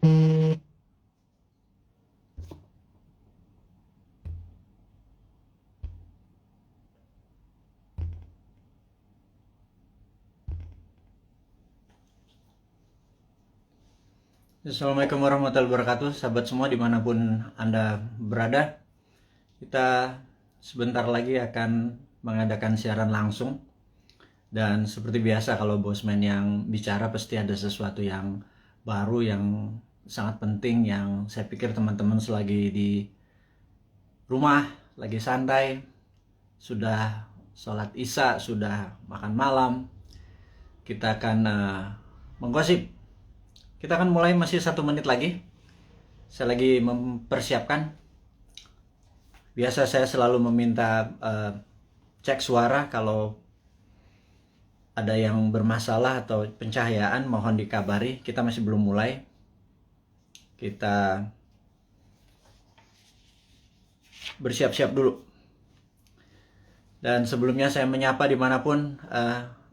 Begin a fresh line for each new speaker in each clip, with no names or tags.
Assalamualaikum warahmatullahi wabarakatuh, sahabat semua dimanapun Anda berada. Kita sebentar lagi akan mengadakan siaran langsung. Dan seperti biasa kalau Bosman yang bicara pasti ada sesuatu yang baru, yang sangat penting, yang saya pikir teman-teman selagi di rumah, lagi santai, sudah sholat isya, sudah makan malam, kita akan menggosip. Kita akan mulai, masih 1 menit lagi. Saya lagi mempersiapkan. Biasa saya selalu meminta cek suara. Kalau ada yang bermasalah atau pencahayaan mohon dikabari. Kita masih belum mulai. Kita bersiap-siap dulu. Dan sebelumnya saya menyapa dimanapun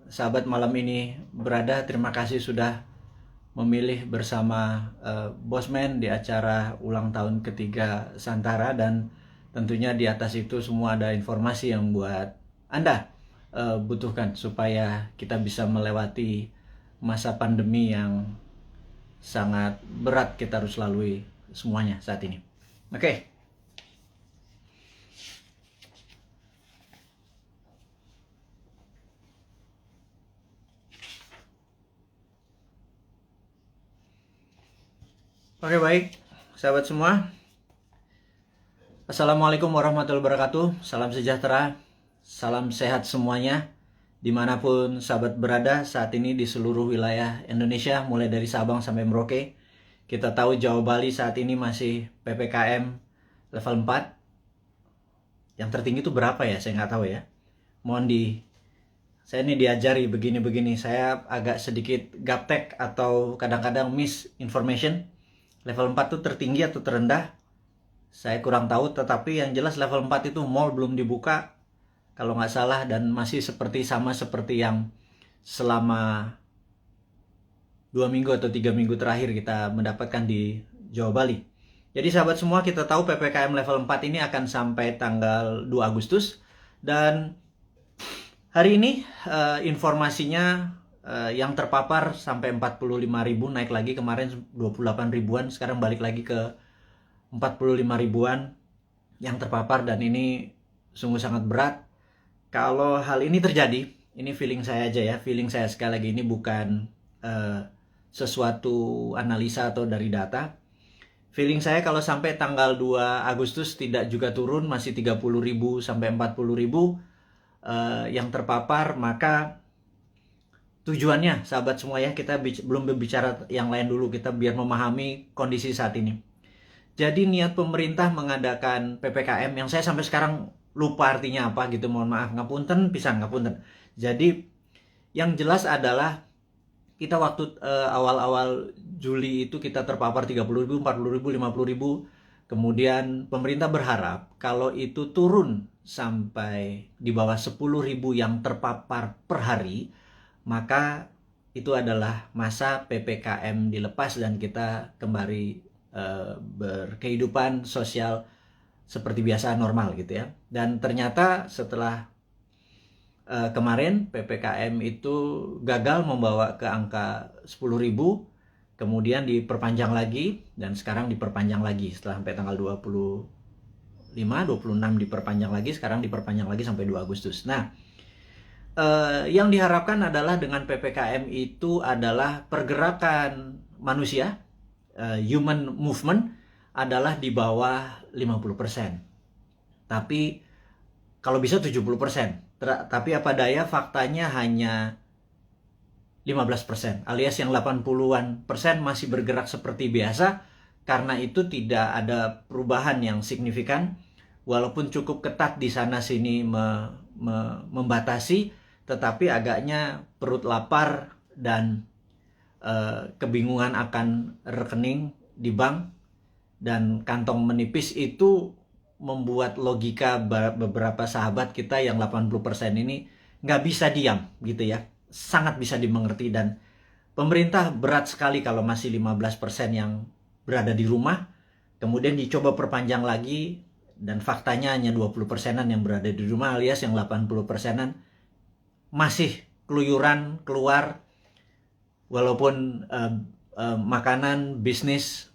sahabat malam ini berada. Terima kasih sudah memilih bersama Bosman di acara ulang tahun ketiga Santara, dan tentunya di atas itu semua ada informasi yang buat Anda butuhkan supaya kita bisa melewati masa pandemi yang sangat berat kita harus lalui semuanya saat ini. Oke. Oke, baik, sahabat semua. Assalamualaikum warahmatullahi wabarakatuh. Salam sejahtera, salam sehat semuanya, dimanapun sahabat berada saat ini di seluruh wilayah Indonesia, mulai dari Sabang sampai Merauke. Kita tahu Jawa Bali saat ini masih PPKM level 4. Yang tertinggi itu berapa ya? Saya nggak tahu ya. Saya ini diajari begini-begini. Saya agak sedikit gaptek atau kadang-kadang misinformation. Level 4 itu tertinggi atau terendah? Saya kurang tahu, tetapi yang jelas level 4 itu mall belum dibuka kalau nggak salah, dan masih sama seperti yang selama 2 minggu atau 3 minggu terakhir kita mendapatkan di Jawa Bali. Jadi sahabat semua, kita tahu PPKM level 4 ini akan sampai tanggal 2 Agustus, dan hari ini informasinya yang terpapar sampai 45.000, naik lagi kemarin 28 ribuan, sekarang balik lagi ke 45 ribuan yang terpapar, dan ini sungguh sangat berat. Kalau hal ini terjadi, ini feeling saya aja ya, feeling saya sekali lagi, ini bukan sesuatu analisa atau dari data. Feeling saya kalau sampai tanggal 2 Agustus tidak juga turun, masih 30.000 sampai 40.000 yang terpapar, maka tujuannya sahabat semua ya, kita belum berbicara yang lain dulu, kita biar memahami kondisi saat ini. Jadi niat pemerintah mengadakan PPKM yang saya sampai sekarang lupa artinya apa gitu, mohon maaf, ngapunten pisan, ngapunten. Jadi yang jelas adalah kita waktu awal-awal Juli itu kita terpapar 30.000, 40.000, 50.000. Kemudian pemerintah berharap kalau itu turun sampai di bawah 10.000 yang terpapar per hari, maka itu adalah masa PPKM dilepas dan kita kembali berkehidupan sosial seperti biasa, normal gitu ya. Dan ternyata setelah kemarin PPKM itu gagal membawa ke angka 10.000, kemudian diperpanjang lagi, dan sekarang diperpanjang lagi setelah sampai tanggal 25, 26 diperpanjang lagi, sekarang diperpanjang lagi sampai 2 Agustus. Nah, yang diharapkan adalah dengan PPKM itu adalah pergerakan manusia, human movement adalah di bawah 50%. Tapi kalau bisa 70%. Tapi apa daya, faktanya hanya 15%, alias yang 80-an persen masih bergerak seperti biasa. Karena itu tidak ada perubahan yang signifikan, walaupun cukup ketat di sana sini membatasi, tetapi agaknya perut lapar dan kebingungan akan rekening di bank dan kantong menipis itu membuat logika beberapa sahabat kita yang 80% ini nggak bisa diam gitu ya. Sangat bisa dimengerti, dan pemerintah berat sekali kalau masih 15% yang berada di rumah, kemudian dicoba perpanjang lagi, dan faktanya hanya 20%-an yang berada di rumah, alias yang 80%-an masih keluyuran keluar, walaupun makanan, bisnis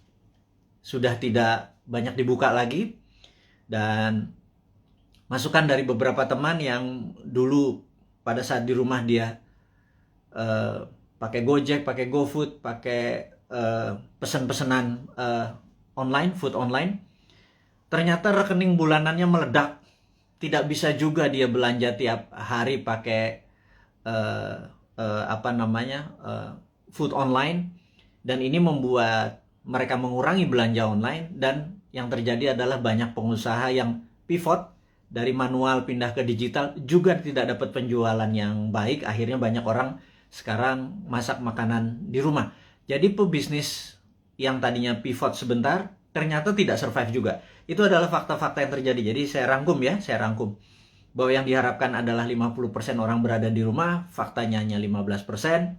sudah tidak banyak dibuka lagi. Dan masukan dari beberapa teman yang dulu pada saat di rumah dia pakai Gojek, pakai GoFood, pakai pesan-pesanan online, food online, ternyata rekening bulanannya meledak. Tidak bisa juga dia belanja tiap hari pakai food online, dan ini membuat mereka mengurangi belanja online. Dan yang terjadi adalah banyak pengusaha yang pivot dari manual pindah ke digital, juga tidak dapat penjualan yang baik. Akhirnya banyak orang sekarang masak makanan di rumah. Jadi pebisnis yang tadinya pivot sebentar ternyata tidak survive juga. Itu adalah fakta-fakta yang terjadi. Jadi saya rangkum bahwa yang diharapkan adalah 50% orang berada di rumah, faktanya hanya 15%.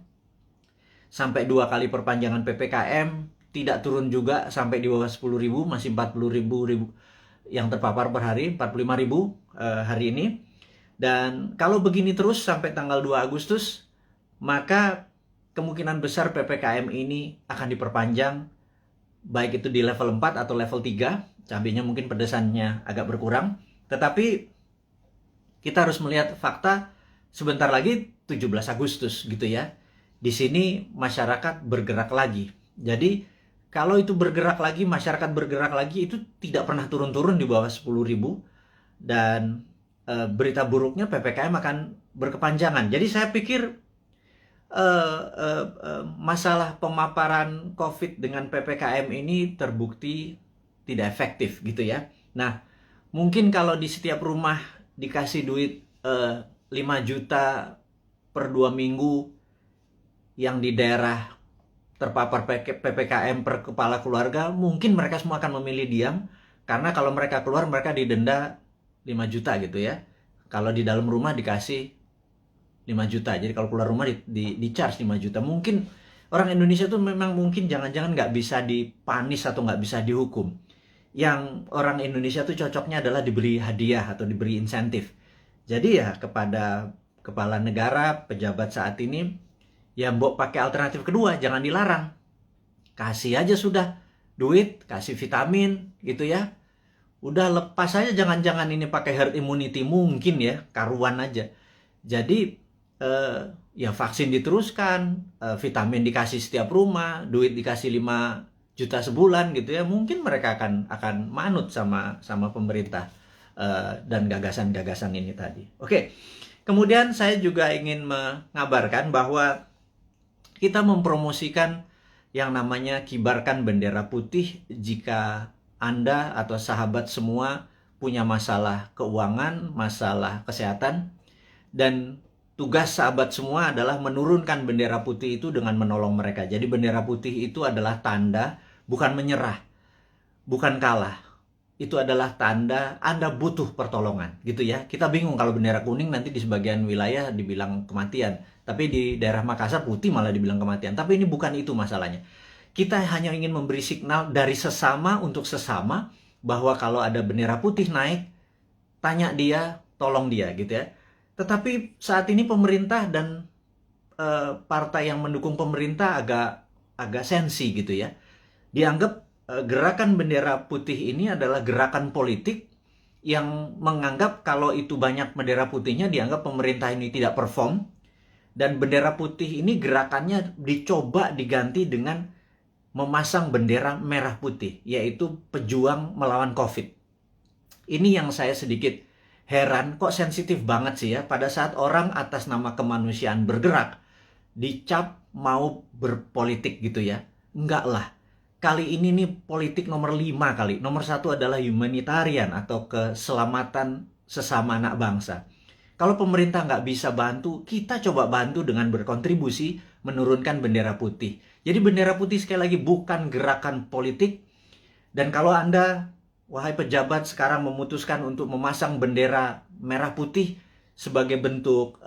Sampai 2 kali perpanjangan PPKM, tidak turun juga sampai di bawah 10.000, masih 40.000 yang terpapar per hari, 45.000 hari ini. Dan kalau begini terus sampai tanggal 2 Agustus, maka kemungkinan besar PPKM ini akan diperpanjang, baik itu di level 4 atau level 3. Cabenya mungkin pedesannya agak berkurang, tetapi kita harus melihat fakta. Sebentar lagi 17 Agustus gitu ya. Di sini masyarakat bergerak lagi. Jadi kalau itu bergerak lagi, masyarakat bergerak lagi, itu tidak pernah turun-turun di bawah 10.000. Dan berita buruknya PPKM akan berkepanjangan. Jadi saya pikir masalah pemaparan COVID dengan PPKM ini terbukti tidak efektif gitu ya. Nah, mungkin kalau di setiap rumah dikasih duit 5 juta per 2 minggu, yang di daerah terpapar PPKM per kepala keluarga, mungkin mereka semua akan memilih diam, karena kalau mereka keluar mereka didenda 5 juta gitu ya. Kalau di dalam rumah dikasih 5 juta. Jadi kalau keluar rumah di charge 5 juta. Mungkin orang Indonesia tuh memang mungkin jangan-jangan nggak bisa dipanis atau nggak bisa dihukum. Yang orang Indonesia tuh cocoknya adalah diberi hadiah atau diberi insentif. Jadi ya kepada kepala negara, pejabat saat ini, ya mbok pakai alternatif kedua, jangan dilarang. Kasih aja sudah duit, kasih vitamin gitu ya. Udah lepas aja, jangan-jangan ini pakai herd immunity, mungkin ya, karuan aja. Jadi ya vaksin diteruskan, vitamin dikasih setiap rumah, duit dikasih 5 juta sebulan gitu ya. Mungkin mereka akan manut sama pemerintah dan gagasan-gagasan ini tadi. Oke. Kemudian saya juga ingin mengabarkan bahwa kita mempromosikan yang namanya kibarkan bendera putih jika Anda atau sahabat semua punya masalah keuangan, masalah kesehatan, dan tugas sahabat semua adalah menurunkan bendera putih itu dengan menolong mereka. Jadi bendera putih itu adalah tanda, bukan menyerah, bukan kalah. Itu adalah tanda Anda butuh pertolongan gitu ya. Kita bingung kalau bendera kuning nanti di sebagian wilayah dibilang kematian, tapi di daerah Makassar putih malah dibilang kematian. Tapi ini bukan itu masalahnya. Kita hanya ingin memberi signal dari sesama untuk sesama bahwa kalau ada bendera putih naik, tanya dia, tolong dia gitu ya. Tetapi saat ini pemerintah dan partai yang mendukung pemerintah agak sensi gitu ya. Dianggap gerakan bendera putih ini adalah gerakan politik yang menganggap kalau itu banyak bendera putihnya dianggap pemerintah ini tidak perform, dan bendera putih ini gerakannya dicoba diganti dengan memasang bendera merah putih, yaitu pejuang melawan COVID. Ini yang saya sedikit heran, kok sensitif banget sih ya pada saat orang atas nama kemanusiaan bergerak dicap mau berpolitik gitu ya. Enggak lah. Kali ini nih politik nomor 5 kali. Nomor 1 adalah humanitarian atau keselamatan sesama anak bangsa. Kalau pemerintah nggak bisa bantu, kita coba bantu dengan berkontribusi menurunkan bendera putih. Jadi bendera putih sekali lagi bukan gerakan politik. Dan kalau Anda, wahai pejabat, sekarang memutuskan untuk memasang bendera merah putih sebagai bentuk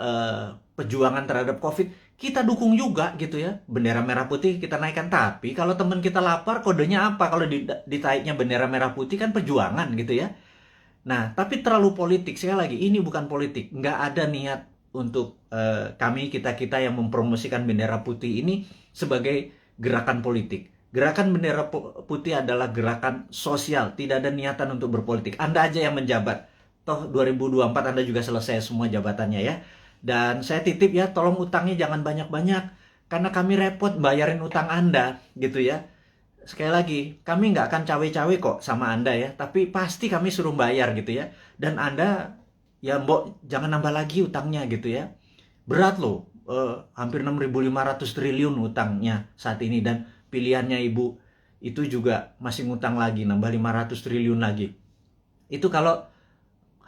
perjuangan terhadap COVID, kita dukung juga gitu ya. Bendera merah putih kita naikkan. Tapi kalau teman kita lapar, kodenya apa? Kalau ditaiknya bendera merah putih kan perjuangan gitu ya. Nah, tapi terlalu politik. Sekali lagi, ini bukan politik. Nggak ada niat untuk kita-kita yang mempromosikan bendera putih ini sebagai gerakan politik. Gerakan bendera putih adalah gerakan sosial. Tidak ada niatan untuk berpolitik. Anda aja yang menjabat. Toh 2024 Anda juga selesai semua jabatannya ya. Dan saya titip ya, tolong utangnya jangan banyak-banyak. Karena kami repot bayarin utang Anda gitu ya. Sekali lagi, kami nggak akan cawe-cawe kok sama Anda ya, tapi pasti kami suruh bayar gitu ya. Dan Anda, ya mbok jangan nambah lagi utangnya gitu ya. Berat loh, hampir 6.500 triliun utangnya saat ini. Dan pilihannya Ibu itu juga masih ngutang lagi, nambah 500 triliun lagi. Itu kalau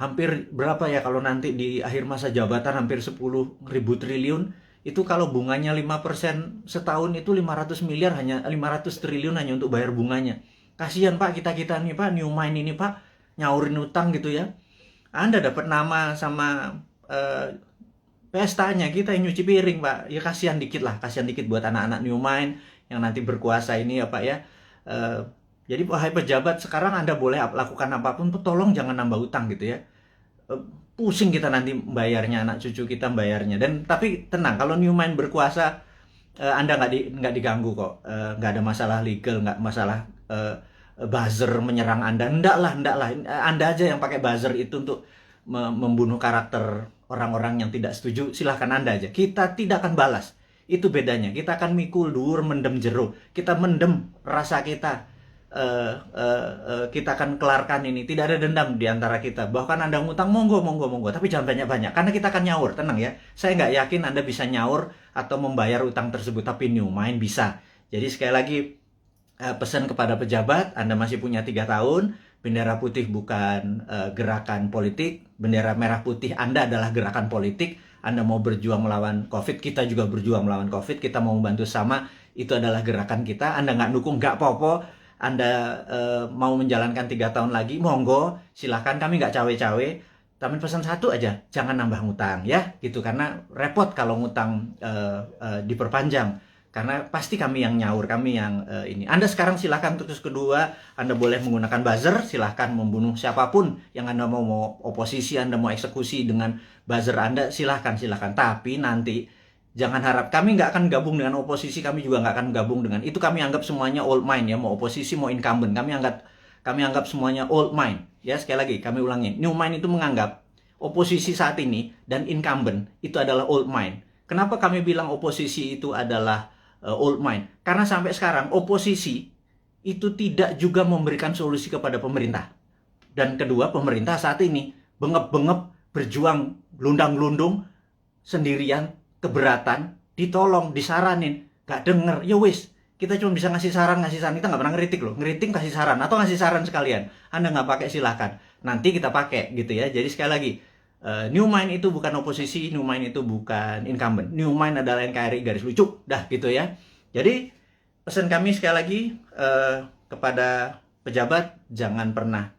hampir berapa ya kalau nanti di akhir masa jabatan hampir 10.000 triliun. Itu kalau bunganya 5% setahun itu 500 miliar, hanya 500 triliun hanya untuk bayar bunganya. Kasihan Pak, kita nih Pak, New Mind ini Pak, nyaurin utang gitu ya. Anda dapat nama sama pestanya, kita yang nyuci piring Pak. Ya kasihan dikit lah, kasihan dikit buat anak-anak New Mind yang nanti berkuasa ini ya Pak ya. Jadi wahai pejabat, sekarang Anda boleh lakukan apapun, tolong jangan nambah utang gitu ya. Pusing kita nanti bayarnya, anak cucu kita bayarnya. Dan tapi tenang, kalau New Mind berkuasa, Anda nggak diganggu kok. Nggak ada masalah legal, nggak masalah buzzer menyerang Anda. Nggak lah. Anda aja yang pakai buzzer itu untuk membunuh karakter orang-orang yang tidak setuju. Silahkan Anda aja. Kita tidak akan balas. Itu bedanya. Kita akan mikul dur, mendem jeruk. Kita mendem rasa kita. Kita akan kelarkan ini. Tidak ada dendam di antara kita. Bahkan Anda ngutang, monggo. Tapi jangan banyak-banyak. Karena kita akan nyaur, tenang ya. Saya nggak yakin Anda bisa nyaur atau membayar utang tersebut. Tapi New Mind bisa. Jadi sekali lagi, pesan kepada pejabat, Anda masih punya 3 tahun. Bendera putih bukan gerakan politik. Bendera merah putih Anda adalah gerakan politik. Anda mau berjuang melawan COVID, kita juga berjuang melawan COVID. Kita mau membantu sama, itu adalah gerakan kita. Anda nggak dukung, nggak apa-apa. Anda mau menjalankan 3 tahun lagi, monggo, silahkan, kami nggak cawe-cawe. Tapi pesan satu aja, jangan nambah ngutang ya, gitu. Karena repot kalau ngutang diperpanjang. Karena pasti kami yang nyaur, kami yang ini. Anda sekarang silahkan, terus kedua, Anda boleh menggunakan buzzer, silahkan membunuh siapapun yang Anda mau oposisi, Anda mau eksekusi dengan buzzer Anda, silahkan. Tapi nanti jangan harap, kami nggak akan gabung dengan oposisi, kami juga nggak akan gabung dengan itu. Kami anggap semuanya old mind ya, mau oposisi mau incumbent, kami anggap semuanya old mind ya. Sekali lagi kami ulangi, New Mind itu menganggap oposisi saat ini dan incumbent itu adalah old mind. Kenapa kami bilang oposisi itu adalah old mind? Karena sampai sekarang oposisi itu tidak juga memberikan solusi kepada pemerintah. Dan kedua, pemerintah saat ini bengep-bengep berjuang lundang-lundung sendirian, keberatan, ditolong, disaranin, gak denger, ya wis, kita cuma bisa ngasih saran, kita nggak pernah ngeritik loh, ngeritik kasih saran, atau ngasih saran sekalian, Anda nggak pakai silahkan, nanti kita pakai gitu ya. Jadi sekali lagi, New Mind itu bukan oposisi, New Mind itu bukan incumbent, New Mind adalah NKRI garis lucu, dah gitu ya. Jadi pesan kami sekali lagi kepada pejabat, jangan pernah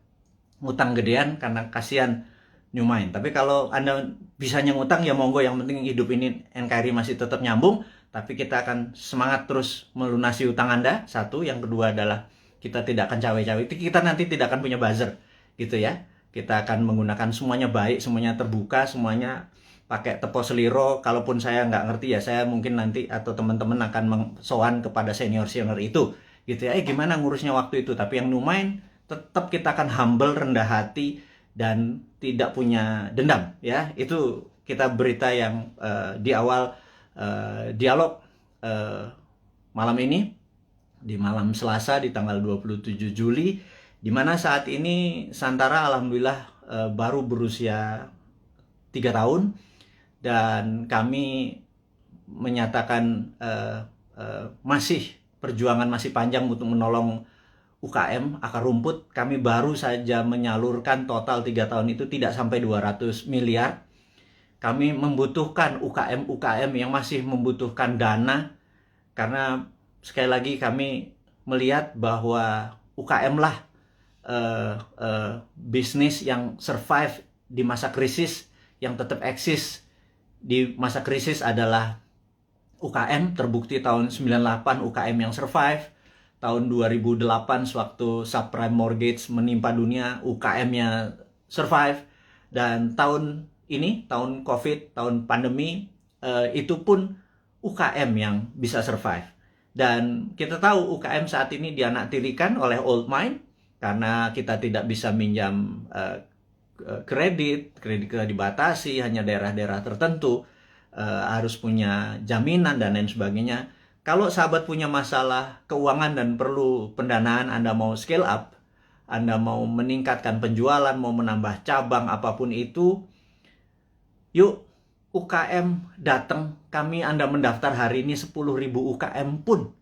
ngutang gedean karena kasihan New Mind. Tapi kalau Anda bisanya ngutang, ya monggo, yang penting hidup ini NKRI masih tetap nyambung. Tapi kita akan semangat terus melunasi utang Anda, satu. Yang kedua adalah kita tidak akan cawe-cawe. Kita nanti tidak akan punya buzzer gitu ya. Kita akan menggunakan semuanya baik, semuanya terbuka, semuanya pakai tepo seliro. Kalaupun saya nggak ngerti ya, saya mungkin nanti atau teman-teman akan sowan kepada senior-senior itu gitu ya. Gimana ngurusnya waktu itu. Tapi yang New Mind, tetap kita akan humble, rendah hati, dan tidak punya dendam ya. Itu kita berita yang di awal dialog malam ini, di malam Selasa di tanggal 27 Juli, di mana saat ini Santara alhamdulillah baru berusia 3 tahun, dan kami menyatakan perjuangan masih panjang untuk menolong UKM, akar rumput. Kami baru saja menyalurkan total 3 tahun itu tidak sampai 200 miliar. Kami membutuhkan UKM yang masih membutuhkan dana. Karena sekali lagi kami melihat bahwa UKM lah bisnis yang survive di masa krisis, yang tetap eksis di masa krisis adalah UKM, terbukti tahun 98 UKM yang survive. Tahun 2008 sewaktu subprime mortgage menimpa dunia, UKM-nya survive. Dan tahun ini, tahun COVID, tahun pandemi, itu pun UKM yang bisa survive. Dan kita tahu UKM saat ini dianaktirikan oleh old mine karena kita tidak bisa minjam kredit kita dibatasi, hanya daerah-daerah tertentu, harus punya jaminan dan lain sebagainya. Kalau sahabat punya masalah keuangan dan perlu pendanaan, Anda mau scale up, Anda mau meningkatkan penjualan, mau menambah cabang, apapun itu, yuk UKM datang, Anda mendaftar hari ini 10.000 UKM pun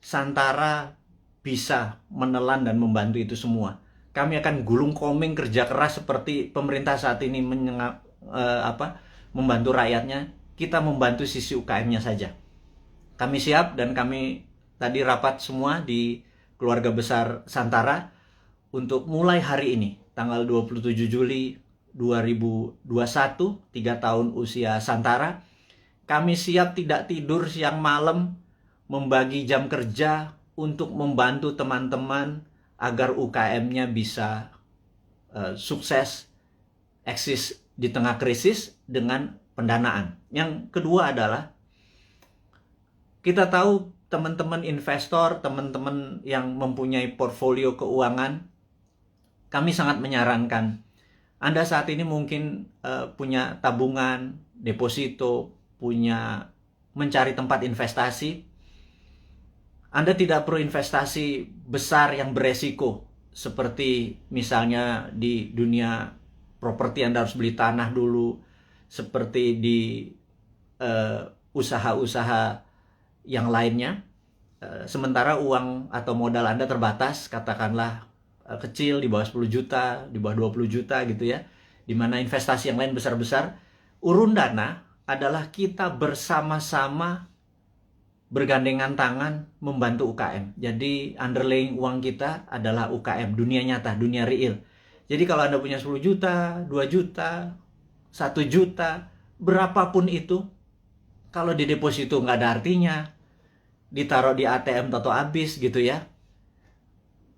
Santara bisa menelan dan membantu itu semua. Kami akan gulung koming kerja keras seperti pemerintah saat ini membantu rakyatnya. Kita membantu sisi UKM-nya saja. Kami siap dan kami tadi rapat semua di keluarga besar Santara untuk mulai hari ini, tanggal 27 Juli 2021, 3 tahun usia Santara. Kami siap tidak tidur siang malam, membagi jam kerja untuk membantu teman-teman agar UKM-nya bisa sukses, eksis di tengah krisis dengan pendanaan. Yang kedua adalah, kita tahu teman-teman investor, teman-teman yang mempunyai portfolio keuangan, kami sangat menyarankan, Anda saat ini mungkin punya tabungan, deposito, mencari tempat investasi. Anda tidak perlu investasi besar yang beresiko, seperti misalnya di dunia properti Anda harus beli tanah dulu, seperti di usaha-usaha yang lainnya. Sementara uang atau modal Anda terbatas, katakanlah kecil, di bawah 10 juta, di bawah 20 juta gitu ya, dimana investasi yang lain besar-besar. Urun dana adalah kita bersama-sama bergandengan tangan membantu UKM. Jadi underlying uang kita adalah UKM, dunia nyata, dunia real. Jadi kalau Anda punya 10 juta, 2 juta, 1 juta, berapapun itu, kalau di deposito nggak ada artinya, ditaruh di ATM atau habis gitu ya,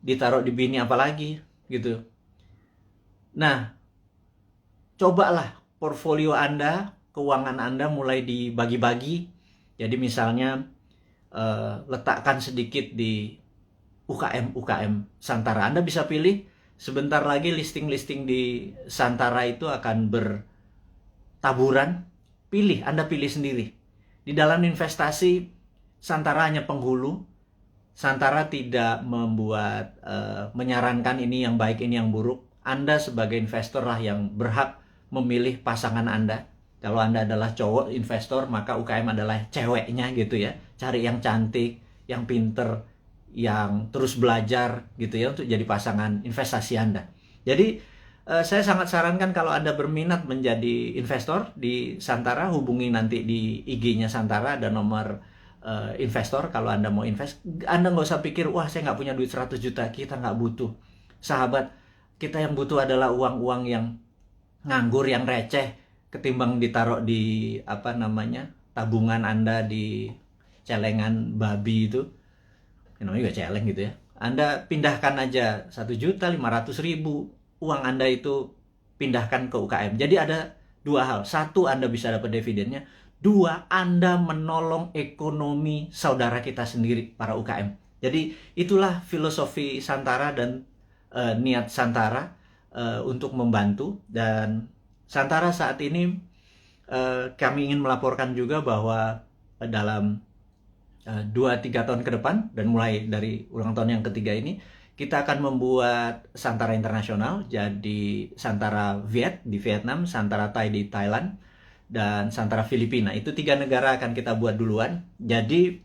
ditaruh di bini apalagi gitu. Nah, cobalah portfolio Anda, keuangan Anda mulai dibagi-bagi. Jadi misalnya letakkan sedikit di UKM Santara. Anda bisa pilih, sebentar lagi listing-listing di Santara itu akan bertaburan. Anda pilih sendiri. Di dalam investasi, Santara hanya penghulu. Santara tidak menyarankan ini yang baik, ini yang buruk. Anda sebagai investor lah yang berhak memilih pasangan Anda. Kalau Anda adalah cowok investor, maka UKM adalah ceweknya gitu ya. Cari yang cantik, yang pinter, yang terus belajar gitu ya, untuk jadi pasangan investasi Anda. Jadi saya sangat sarankan kalau Anda berminat menjadi investor di Santara, hubungi nanti di IG-nya Santara, ada nomor investor. Kalau Anda mau invest, Anda nggak usah pikir, wah saya nggak punya duit 100 juta, kita nggak butuh. Sahabat, kita yang butuh adalah uang-uang yang nganggur, yang receh, ketimbang ditaruh di tabungan Anda di celengan babi itu, namanya juga celeng gitu ya. Anda pindahkan aja 1.500.000 uang Anda itu, pindahkan ke UKM. Jadi ada dua hal. Satu, Anda bisa dapat dividennya. Dua, Anda menolong ekonomi saudara kita sendiri, para UKM. Jadi itulah filosofi Santara dan niat Santara untuk membantu. Dan Santara saat ini kami ingin melaporkan juga bahwa dalam 2-3 tahun ke depan, dan mulai dari ulang tahun yang ketiga ini, kita akan membuat Santara Internasional. Jadi Santara Viet di Vietnam, Santara Thai di Thailand, dan Santara Filipina. Itu 3 negara akan kita buat duluan. Jadi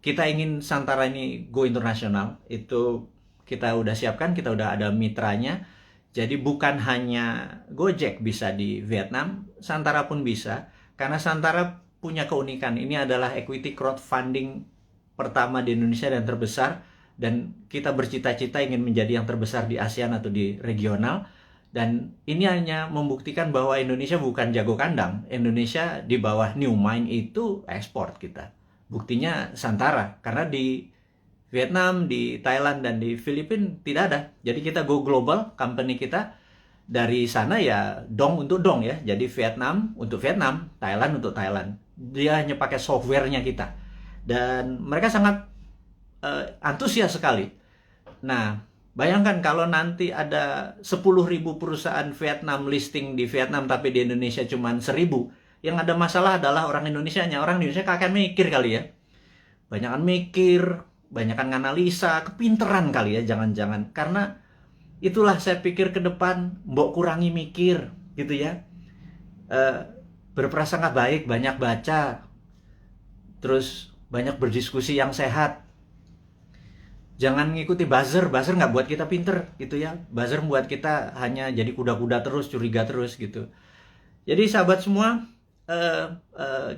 kita ingin Santara ini go internasional. Itu kita udah siapkan, kita udah ada mitranya. Jadi bukan hanya Gojek bisa di Vietnam, Santara pun bisa. Karena Santara punya keunikan. Ini adalah equity crowdfunding pertama di Indonesia dan terbesar. Dan kita bercita-cita ingin menjadi yang terbesar di ASEAN atau di regional. Dan ini hanya membuktikan bahwa Indonesia bukan jago kandang. Indonesia di bawah New Mind itu ekspor kita. Buktinya Santara. Karena di Vietnam, di Thailand, dan di Filipina tidak ada. Jadi kita go global, company kita. Dari sana ya dong untuk dong ya. Jadi Vietnam untuk Vietnam, Thailand untuk Thailand. Dia hanya pakai softwarenya kita. Dan mereka sangat antusias sekali. Nah, bayangkan kalau nanti ada 10.000 perusahaan Vietnam listing di Vietnam tapi di Indonesia cuma 1.000. Yang ada masalah adalah orang Indonesianya. Orang Indonesia kakek mikir kali ya. Banyakan mikir, banyakan analisa, kepinteran kali ya, jangan-jangan. Karena itulah saya pikir ke depan, mbok kurangi mikir gitu ya. Berprasangka baik, banyak baca. Terus banyak berdiskusi yang sehat. Jangan ngikuti buzzer nggak buat kita pinter gitu ya. Buzzer buat kita hanya jadi kuda-kuda terus, curiga terus gitu. Jadi sahabat semua,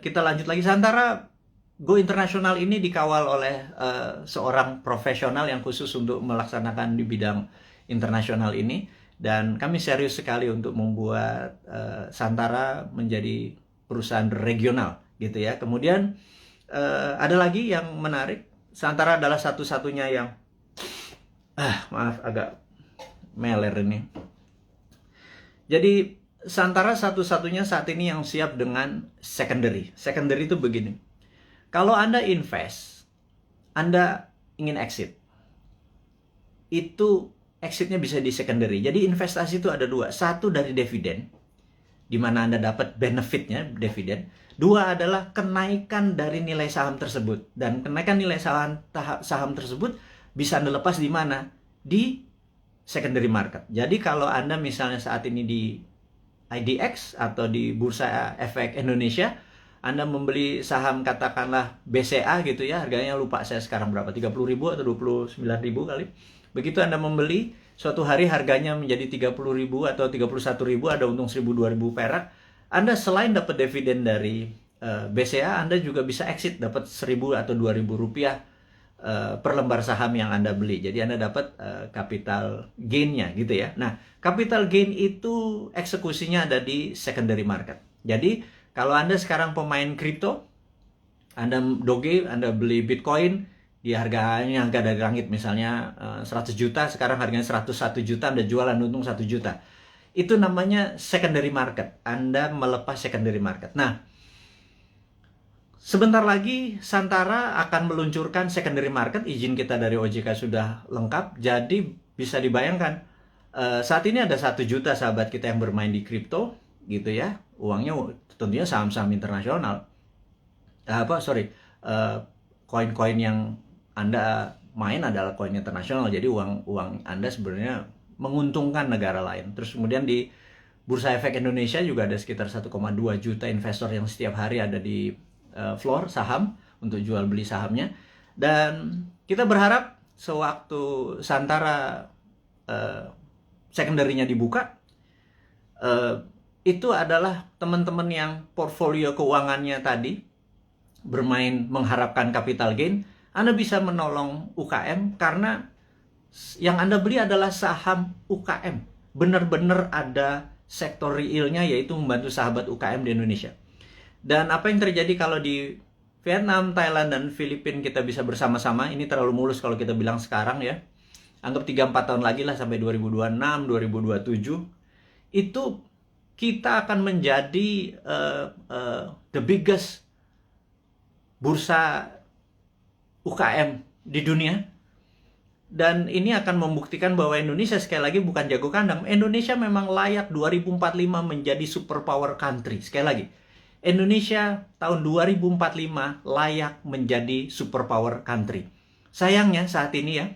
kita lanjut lagi. Santara Go Internasional ini dikawal oleh seorang profesional yang khusus untuk melaksanakan di bidang internasional ini. Dan kami serius sekali untuk membuat Santara menjadi perusahaan regional gitu ya. Kemudian ada lagi yang menarik. Santara adalah satu-satunya yang maaf agak meler ini. Jadi Santara satu-satunya saat ini yang siap dengan secondary. Secondary itu begini. Kalau Anda invest, Anda ingin exit. Itu exitnya bisa di secondary. Jadi investasi itu ada dua. Satu dari dividen, di mana Anda dapat benefitnya, dividen. Dua adalah kenaikan dari nilai saham tersebut. Dan kenaikan nilai saham tersebut bisa Anda lepas di mana? Di secondary market. Jadi kalau Anda misalnya saat ini di IDX atau di Bursa Efek Indonesia, Anda membeli saham katakanlah BCA gitu ya, harganya lupa saya sekarang berapa, 30.000 atau 29.000 kali. Begitu Anda membeli, suatu hari harganya menjadi 30.000 atau 31.000, ada untung 1.000-2.000 perak. Anda selain dapat dividen dari BCA, Anda juga bisa exit, dapat 1.000 atau 2.000 rupiah per lembar saham yang Anda beli. Jadi Anda dapat capital gain-nya gitu ya. Nah, capital gain itu eksekusinya ada di secondary market. Jadi kalau Anda sekarang pemain kripto, Anda doge, Anda beli Bitcoin, di harganya harga dari langit misalnya 100 juta, sekarang harganya 101 juta, Anda jualan untung 1 juta. Itu namanya secondary market. Anda melepas secondary market. Nah, sebentar lagi Santara akan meluncurkan secondary market. Izin kita dari OJK sudah lengkap. Jadi bisa dibayangkan saat ini ada 1 juta sahabat kita yang bermain di kripto gitu ya. Uangnya tentunya saham-saham internasional. Koin-koin yang Anda main adalah koin internasional. Jadi uang Anda sebenarnya menguntungkan negara lain. Terus kemudian di Bursa Efek Indonesia juga ada sekitar 1,2 juta investor yang setiap hari ada di floor saham untuk jual beli sahamnya. Dan kita berharap sewaktu Santara secondary-nya dibuka, itu adalah teman-teman yang portfolio keuangannya tadi bermain mengharapkan capital gain, Anda bisa menolong UKM karena yang Anda beli adalah saham UKM. Benar-benar ada sektor realnya, yaitu membantu sahabat UKM di Indonesia. Dan apa yang terjadi kalau di Vietnam, Thailand, dan Filipina kita bisa bersama-sama, ini terlalu mulus kalau kita bilang sekarang ya. Anggap 3-4 tahun lagi lah sampai 2026, 2027. Itu kita akan menjadi the biggest bursa UKM di dunia. Dan ini akan membuktikan bahwa Indonesia sekali lagi bukan jago kandang. Indonesia memang layak 2045 menjadi superpower country. Sekali lagi, Indonesia tahun 2045 layak menjadi superpower country. Sayangnya saat ini ya,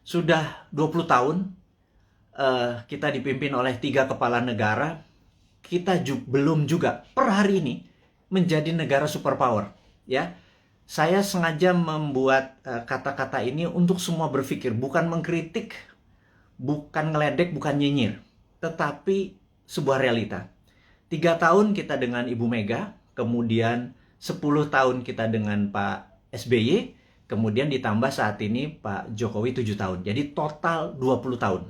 sudah 20 tahun kita dipimpin oleh 3 kepala negara. Kita belum juga per hari ini menjadi negara superpower. Ya, saya sengaja membuat kata-kata ini untuk semua berpikir, bukan mengkritik, bukan ngeledek, bukan nyinyir, tetapi sebuah realita. 3 tahun kita dengan Ibu Mega, kemudian 10 tahun kita dengan Pak SBY, kemudian ditambah saat ini Pak Jokowi 7 tahun. Jadi total 20 tahun.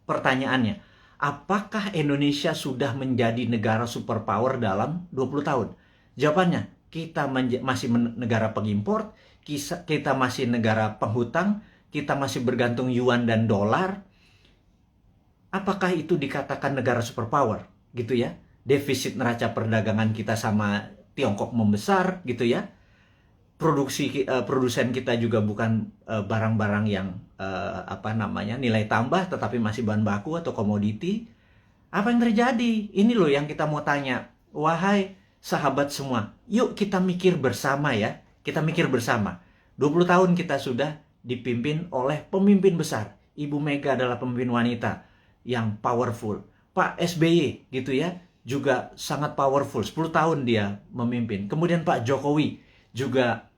Pertanyaannya, apakah Indonesia sudah menjadi negara superpower dalam 20 tahun? Jawabannya, kita masih negara pengimpor, kita masih negara penghutang, kita masih bergantung yuan dan dolar. Apakah itu dikatakan negara superpower? Gitu ya. Defisit neraca perdagangan kita sama Tiongkok membesar, gitu ya. Produsen kita juga bukan barang-barang yang nilai tambah, tetapi masih bahan baku atau komoditi. Apa yang terjadi? Ini loh yang kita mau tanya. Wahai sahabat semua, yuk kita mikir bersama ya. Kita mikir bersama. 20 tahun kita sudah dipimpin oleh pemimpin besar. Ibu Mega adalah pemimpin wanita yang powerful. Pak SBY gitu ya, juga sangat powerful. 10 tahun dia memimpin. Kemudian Pak Jokowi juga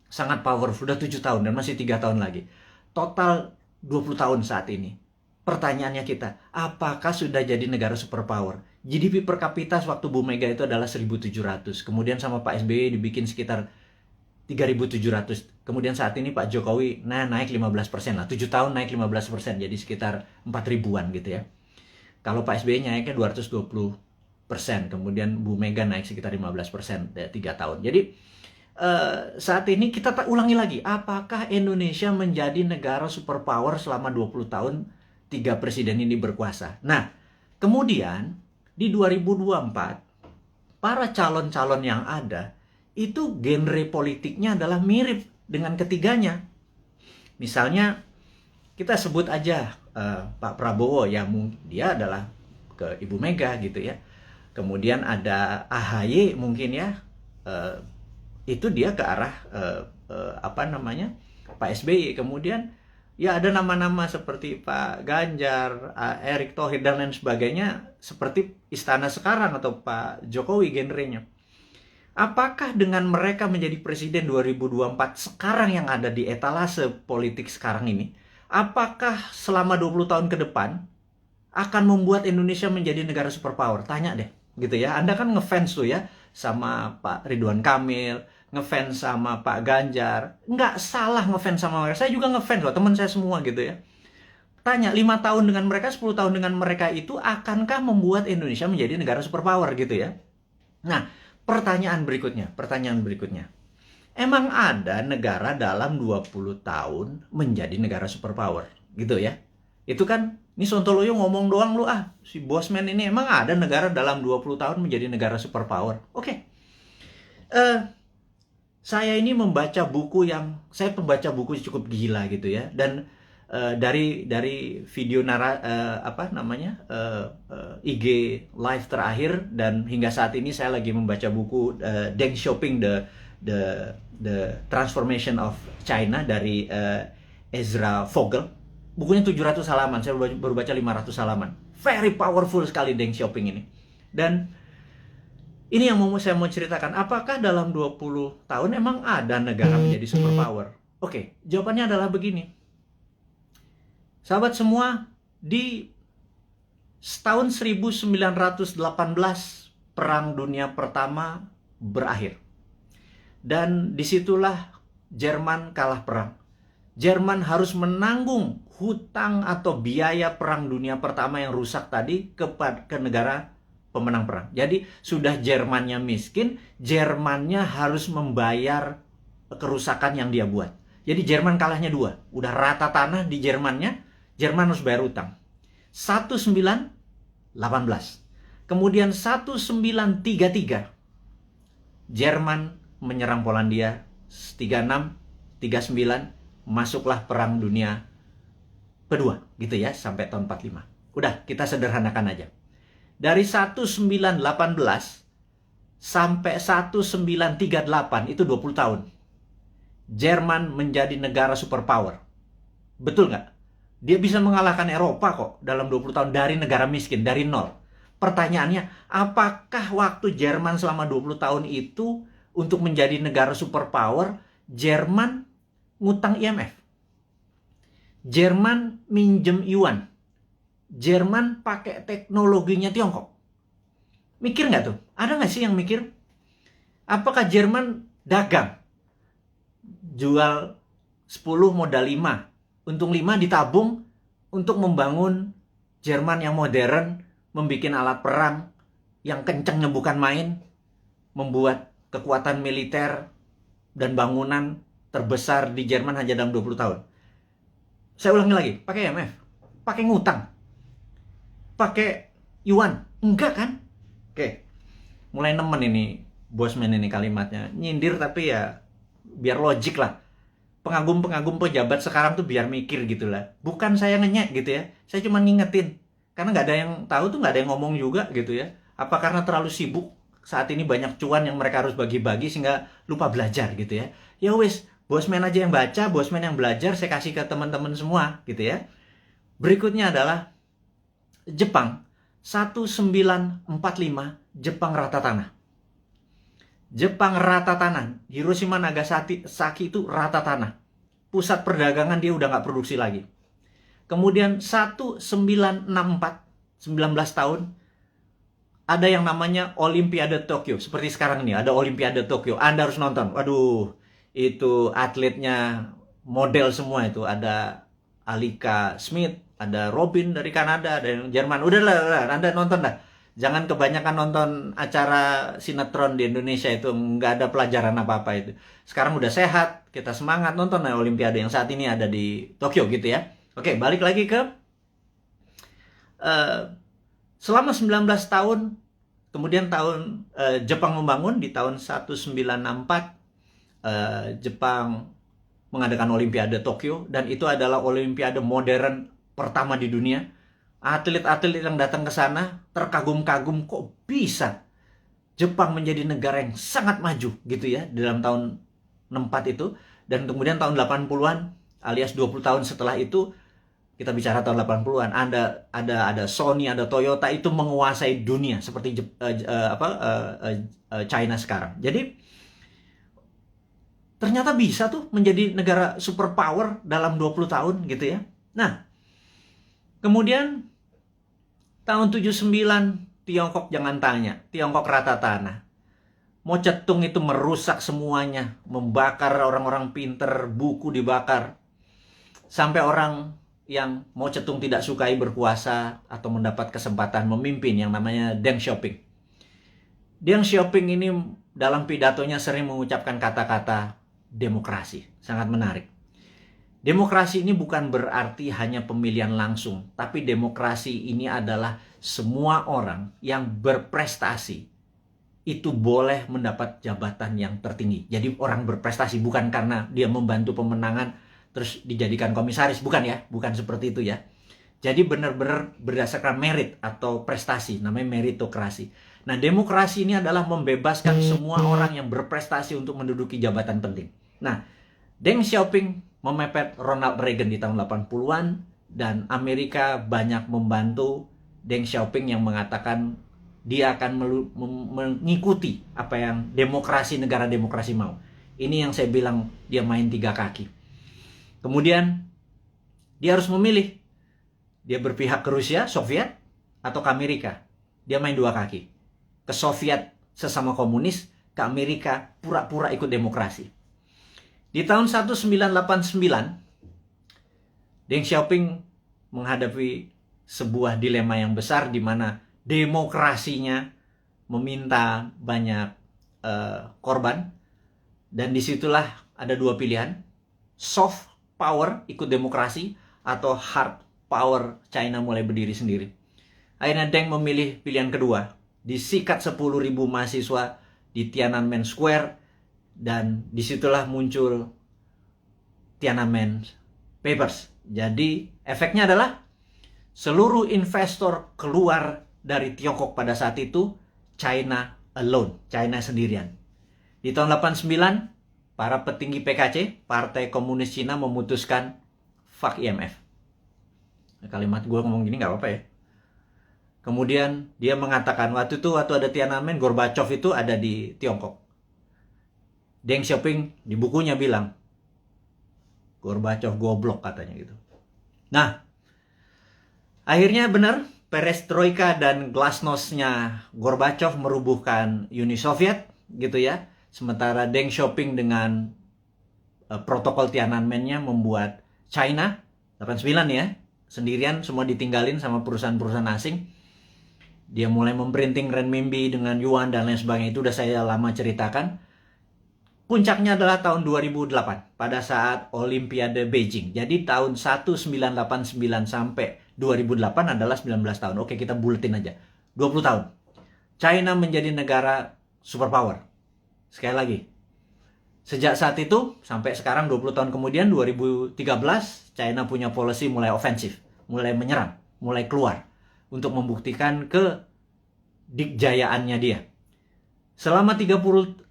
sangat powerful, udah 7 tahun dan masih 3 tahun lagi. Total 20 tahun saat ini. Pertanyaannya kita, apakah sudah jadi negara superpower? GDP per kapita waktu Bu Mega itu adalah 1.700. Kemudian sama Pak SBY dibikin sekitar 3.700. Kemudian saat ini Pak Jokowi naik 15% lah. 7 tahun naik 15%, jadi sekitar 4.000-an gitu ya. Kalau Pak SBY naiknya 220%. Kemudian Bu Mega naik sekitar 15% 3 tahun. Jadi saat ini kita ulangi lagi, apakah Indonesia menjadi negara superpower selama 20 tahun 3 presiden ini berkuasa? Nah, kemudian di 2024 para calon-calon yang ada itu genre politiknya adalah mirip dengan ketiganya. Misalnya kita sebut aja Pak Prabowo, ya dia adalah ke Ibu Mega gitu ya. Kemudian ada AHY mungkin ya, itu dia ke arah Pak SBY. Kemudian ya ada nama-nama seperti Pak Ganjar, Erick Thohir dan lain sebagainya, seperti istana sekarang atau Pak Jokowi genrenya. Apakah dengan mereka menjadi presiden 2024 sekarang yang ada di etalase politik sekarang ini, apakah selama 20 tahun ke depan akan membuat Indonesia menjadi negara superpower? Tanya deh gitu ya. Anda kan ngefans tuh ya sama Pak Ridwan Kamil, ngefans sama Pak Ganjar. Nggak salah ngefans sama mereka. Saya juga ngefans loh, teman saya semua gitu ya. Tanya, 5 tahun dengan mereka, 10 tahun dengan mereka itu akankah membuat Indonesia menjadi negara superpower gitu ya. Nah, pertanyaan berikutnya. Emang ada negara dalam 20 tahun menjadi negara superpower gitu ya. Itu kan, ini Sontoloyo ngomong doang lu si Bosman ini, emang ada negara dalam 20 tahun menjadi negara superpower? Oke. Saya ini saya pembaca buku cukup gila gitu ya, dan dari video IG live terakhir dan hingga saat ini saya lagi membaca buku Deng Xiaoping the Transformation of China dari Ezra Vogel. Bukunya 700 halaman, saya baru baca 500 halaman. Very powerful sekali Deng Xiaoping ini. Dan ini yang saya mau ceritakan, apakah dalam 20 tahun emang ada negara menjadi superpower? Oke, jawabannya adalah begini. Sahabat semua, di tahun 1918 Perang Dunia Pertama berakhir. Dan disitulah Jerman kalah perang. Jerman harus menanggung hutang atau biaya Perang Dunia Pertama yang rusak tadi ke negara pemenang perang. Jadi sudah Jermannya miskin, Jermannya harus membayar kerusakan yang dia buat. Jadi Jerman kalahnya 2. Udah rata tanah di Jermannya, Jerman harus bayar utang. 1918. Kemudian 1933 Jerman menyerang Polandia. 36, 39 masuklah Perang Dunia Kedua gitu ya, sampai tahun 45. Udah, kita sederhanakan aja. Dari 1918 sampai 1938 itu 20 tahun. Jerman menjadi negara superpower. Betul nggak? Dia bisa mengalahkan Eropa kok dalam 20 tahun dari negara miskin, dari nol. Pertanyaannya, apakah waktu Jerman selama 20 tahun itu untuk menjadi negara superpower, Jerman ngutang IMF? Jerman minjem yuan? Jerman pakai teknologinya Tiongkok? Mikir nggak tuh? Ada nggak sih yang mikir? Apakah Jerman dagang? Jual 10 modal 5. Untung 5 ditabung untuk membangun Jerman yang modern, membuat alat perang yang kencengnya bukan main, membuat kekuatan militer dan bangunan terbesar di Jerman hanya dalam 20 tahun. Saya ulangi lagi, pakai IMF, pakai ngutang, pakai yuan, enggak kan? Oke, mulai nemen ini Bosman ini kalimatnya, nyindir tapi ya biar logik lah. Pengagum-pengagum pejabat sekarang tuh biar mikir gitu lah. Bukan saya ngenyek gitu ya, saya cuma ngingetin. Karena nggak ada yang tahu tuh, nggak ada yang ngomong juga gitu ya. Apa karena terlalu sibuk saat ini banyak cuan yang mereka harus bagi-bagi sehingga lupa belajar gitu ya. Ya wis, Bosman aja yang baca, Bosman yang belajar, saya kasih ke teman-teman semua gitu ya. Berikutnya adalah Jepang. 1945 Jepang rata tanah. Jepang rata tanah. Hiroshima Nagasaki itu rata tanah. Pusat perdagangan dia udah nggak produksi lagi. Kemudian 1964, 19 tahun, ada yang namanya Olimpiade Tokyo. Seperti sekarang ini, ada Olimpiade Tokyo. Anda harus nonton. Waduh, itu atletnya model semua itu. Ada Alika Smith, ada Robin dari Kanada, ada yang Jerman. Udahlah, Anda nonton dah. Jangan kebanyakan nonton acara sinetron di Indonesia itu, nggak ada pelajaran apa-apa itu. Sekarang udah sehat, kita semangat nonton ya Olimpiade yang saat ini ada di Tokyo gitu ya. Oke, balik lagi ke selama 19 tahun, kemudian Jepang membangun di tahun 1964, Jepang mengadakan Olimpiade Tokyo, dan itu adalah Olimpiade modern pertama di dunia. Atlet-atlet yang datang ke sana terkagum-kagum, kok bisa Jepang menjadi negara yang sangat maju gitu ya dalam tahun 64 itu. Dan kemudian tahun 80-an alias 20 tahun setelah itu, kita bicara tahun 80-an, ada Sony, ada Toyota, itu menguasai dunia seperti China sekarang. Jadi ternyata bisa tuh menjadi negara superpower dalam 20 tahun gitu ya. Nah, kemudian tahun 79 Tiongkok jangan tanya, Tiongkok rata tanah. Mao Zedong itu merusak semuanya, membakar orang-orang pinter, buku dibakar. Sampai orang yang Mao Zedong tidak sukai berkuasa atau mendapat kesempatan memimpin yang namanya Deng Xiaoping. Deng Xiaoping ini dalam pidatonya sering mengucapkan kata-kata demokrasi. Sangat menarik. Demokrasi ini bukan berarti hanya pemilihan langsung, tapi demokrasi ini adalah semua orang yang berprestasi itu boleh mendapat jabatan yang tertinggi. Jadi orang berprestasi bukan karena dia membantu pemenangan terus dijadikan komisaris, bukan ya, bukan seperti itu ya. Jadi benar-benar berdasarkan merit atau prestasi, namanya meritokrasi. Nah, demokrasi ini adalah membebaskan semua orang yang berprestasi untuk menduduki jabatan penting. Nah, Deng Xiaoping memepet Ronald Reagan di tahun 80-an, dan Amerika banyak membantu Deng Xiaoping yang mengatakan dia akan mengikuti apa yang negara demokrasi mau. Ini yang saya bilang dia main 3 kaki. Kemudian dia harus memilih, dia berpihak ke Rusia, Soviet, atau ke Amerika. Dia main 2 kaki. Ke Soviet sesama komunis, ke Amerika pura-pura ikut demokrasi. Di tahun 1989, Deng Xiaoping menghadapi sebuah dilema yang besar di mana demokrasinya meminta banyak korban, dan disitulah ada 2 pilihan: soft power ikut demokrasi atau hard power China mulai berdiri sendiri. Akhirnya Deng memilih pilihan kedua. Disikat 10.000 mahasiswa di Tiananmen Square, dan disitulah muncul Tiananmen Papers. Jadi efeknya adalah seluruh investor keluar dari Tiongkok pada saat itu, China alone, China sendirian. Di tahun 89, para petinggi PKC, Partai Komunis Cina, memutuskan fuck IMF. Kalimat gue ngomong gini gak apa-apa ya. Kemudian dia mengatakan waktu ada Tiananmen, Gorbachev itu ada di Tiongkok. Deng Xiaoping di bukunya bilang, Gorbachev goblok katanya gitu. Nah, akhirnya benar, perestroika dan glasnost-nya Gorbachev merubuhkan Uni Soviet gitu ya. Sementara Deng Xiaoping dengan protokol Tiananmen-nya membuat China 89 ya, sendirian, semua ditinggalin sama perusahaan-perusahaan asing. Dia mulai memprinting renminbi dengan yuan dan lain sebagainya, itu udah saya lama ceritakan. Puncaknya adalah tahun 2008 pada saat Olimpiade Beijing. Jadi tahun 1989 sampai 2008 adalah 19 tahun. Oke, kita buletin aja. 20 tahun. China menjadi negara superpower. Sekali lagi, sejak saat itu sampai sekarang 20 tahun kemudian 2013, China punya policy mulai ofensif, mulai menyerang, mulai keluar untuk membuktikan kedikjayaannya dia. Selama 3000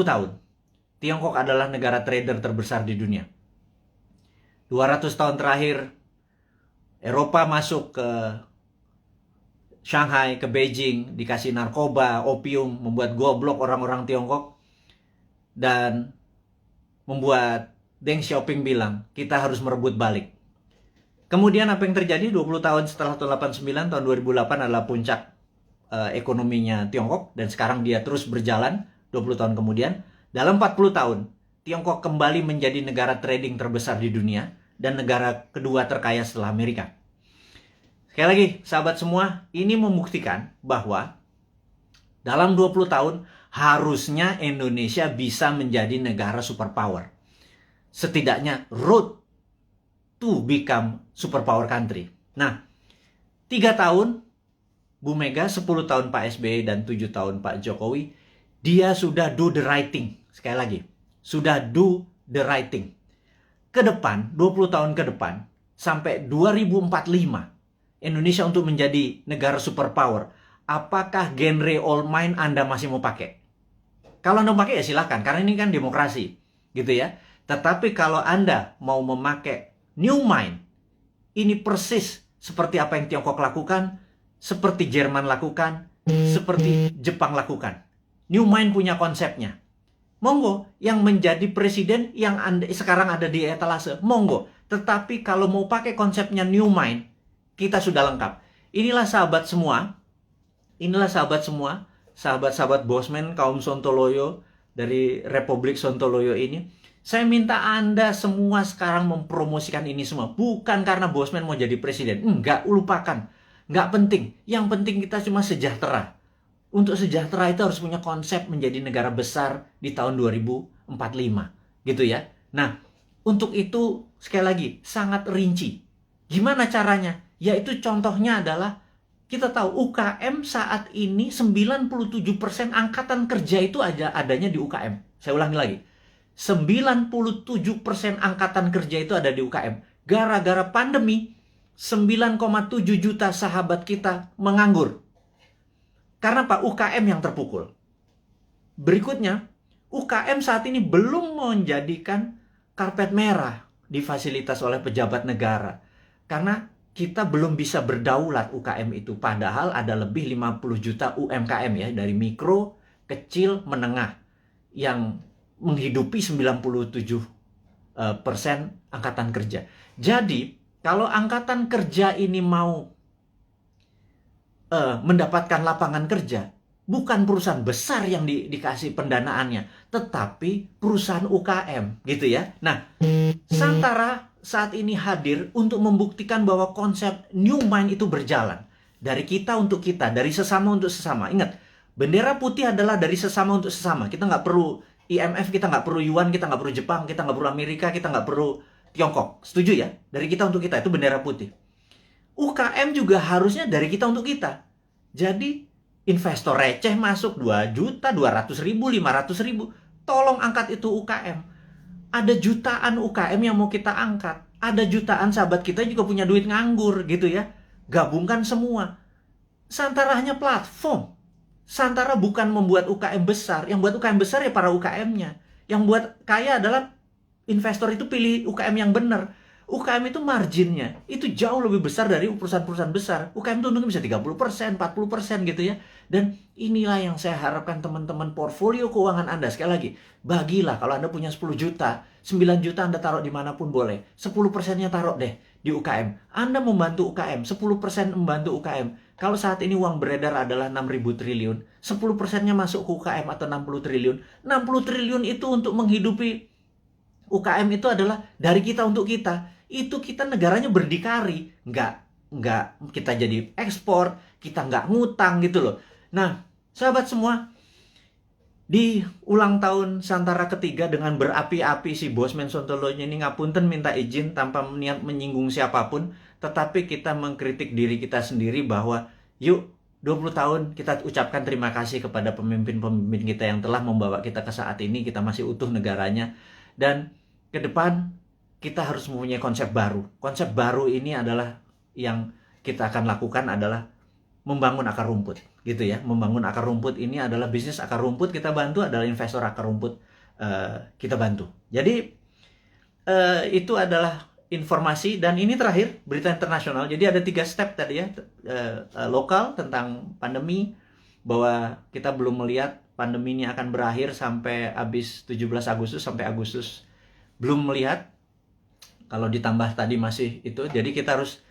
tahun, Tiongkok adalah negara trader terbesar di dunia. 200 tahun terakhir, Eropa masuk ke Shanghai, ke Beijing, dikasih narkoba, opium, membuat goblok orang-orang Tiongkok. Dan membuat Deng Xiaoping bilang, kita harus merebut balik. Kemudian apa yang terjadi 20 tahun setelah tahun 89, tahun 2008 adalah puncak ekonominya Tiongkok. Dan sekarang dia terus berjalan 20 tahun kemudian. Dalam 40 tahun, Tiongkok kembali menjadi negara trading terbesar di dunia dan negara kedua terkaya setelah Amerika. Sekali lagi, sahabat semua, ini membuktikan bahwa dalam 20 tahun harusnya Indonesia bisa menjadi negara superpower. Setidaknya road to become superpower country. Nah, 3 tahun Bu Mega, 10 tahun Pak SBY, dan 7 tahun Pak Jokowi, dia sudah do the right thing. Sekali lagi, sudah do the right thing. Ke depan, 20 tahun ke depan, sampai 2045, Indonesia untuk menjadi negara superpower, apakah genre old mind Anda masih mau pakai? Kalau Anda mau pakai ya silahkan, karena ini kan demokrasi, gitu ya. Tetapi kalau Anda mau memakai new mind, ini persis seperti apa yang Tiongkok lakukan, seperti Jerman lakukan, seperti Jepang lakukan. New mind punya konsepnya. Monggo, yang menjadi presiden yang sekarang ada di etalase, monggo. Tetapi kalau mau pakai konsepnya new mind, kita sudah lengkap. Inilah sahabat semua, sahabat-sahabat Bosman, kaum Sontoloyo dari Republik Sontoloyo ini. Saya minta Anda semua sekarang mempromosikan ini semua. Bukan karena Bosman mau jadi presiden. Enggak, lupakan. Enggak penting. Yang penting kita cuma sejahtera. Untuk sejahtera itu harus punya konsep menjadi negara besar di tahun 2045. Gitu ya. Nah, untuk itu sekali lagi sangat rinci. Gimana caranya? Yaitu contohnya adalah kita tahu UKM saat ini 97% angkatan kerja itu adanya di UKM. Saya ulangi lagi. 97% angkatan kerja itu ada di UKM. Gara-gara pandemi, 9,7 juta sahabat kita menganggur. Karena Pak, UKM yang terpukul. Berikutnya, UKM saat ini belum menjadikan karpet merah difasilitas oleh pejabat negara. Karena kita belum bisa berdaulat UKM itu. Padahal ada lebih 50 juta UMKM ya, dari mikro, kecil, menengah, yang menghidupi 97% angkatan kerja. Jadi, kalau angkatan kerja ini mau mendapatkan lapangan kerja, bukan perusahaan besar yang dikasih pendanaannya, tetapi perusahaan UKM, gitu ya. Nah, Santara saat ini hadir untuk membuktikan bahwa konsep new mind itu berjalan. Dari kita untuk kita, dari sesama untuk sesama. Ingat, bendera putih adalah dari sesama untuk sesama. Kita nggak perlu IMF, kita nggak perlu Yuan, kita nggak perlu Jepang, kita nggak perlu Amerika, kita nggak perlu Tiongkok. Setuju ya? Dari kita untuk kita, itu bendera putih. UKM juga harusnya dari kita untuk kita. Jadi investor receh masuk 2 juta, 200 ribu, 500 ribu. Tolong angkat itu UKM. Ada jutaan UKM yang mau kita angkat. Ada jutaan sahabat kita juga punya duit nganggur gitu ya. Gabungkan semua. Santara hanya platform. Santara bukan membuat UKM besar. Yang buat UKM besar ya para UKM-nya. Yang buat kaya adalah investor itu pilih UKM yang benar. UKM itu marginnya itu jauh lebih besar dari perusahaan-perusahaan besar. UKM itu untungnya bisa 30%, 40% gitu ya. Dan inilah yang saya harapkan teman-teman portfolio keuangan Anda. Sekali lagi, bagilah kalau Anda punya 10 juta, 9 juta Anda taruh dimanapun boleh. 10%-nya taruh deh di UKM. Anda membantu UKM, 10% membantu UKM. Kalau saat ini uang beredar adalah 6.000 triliun, 10%-nya masuk ke UKM atau 60 triliun. 60 triliun itu untuk menghidupi UKM itu adalah dari kita untuk kita. itu kita negaranya berdikari, nggak kita jadi ekspor, kita nggak ngutang gitu loh. Nah, sahabat semua, di ulang tahun Santara ketiga dengan berapi-api si Bosman Sontoloyo ini ngapunten minta izin tanpa niat menyinggung siapapun, tetapi kita mengkritik diri kita sendiri bahwa yuk 20 tahun kita ucapkan terima kasih kepada pemimpin-pemimpin kita yang telah membawa kita ke saat ini, kita masih utuh negaranya, dan ke depan kita harus mempunyai konsep baru. Konsep baru ini adalah yang kita akan lakukan adalah membangun akar rumput, gitu ya. Membangun akar rumput ini adalah bisnis akar rumput kita bantu, adalah investor akar rumput kita bantu. Jadi itu adalah informasi, dan ini terakhir berita internasional. Jadi ada 3 step tadi ya, lokal tentang pandemi, bahwa kita belum melihat pandemi ini akan berakhir sampai habis 17 Agustus sampai Agustus, belum melihat. Kalau ditambah tadi masih itu, jadi kita harus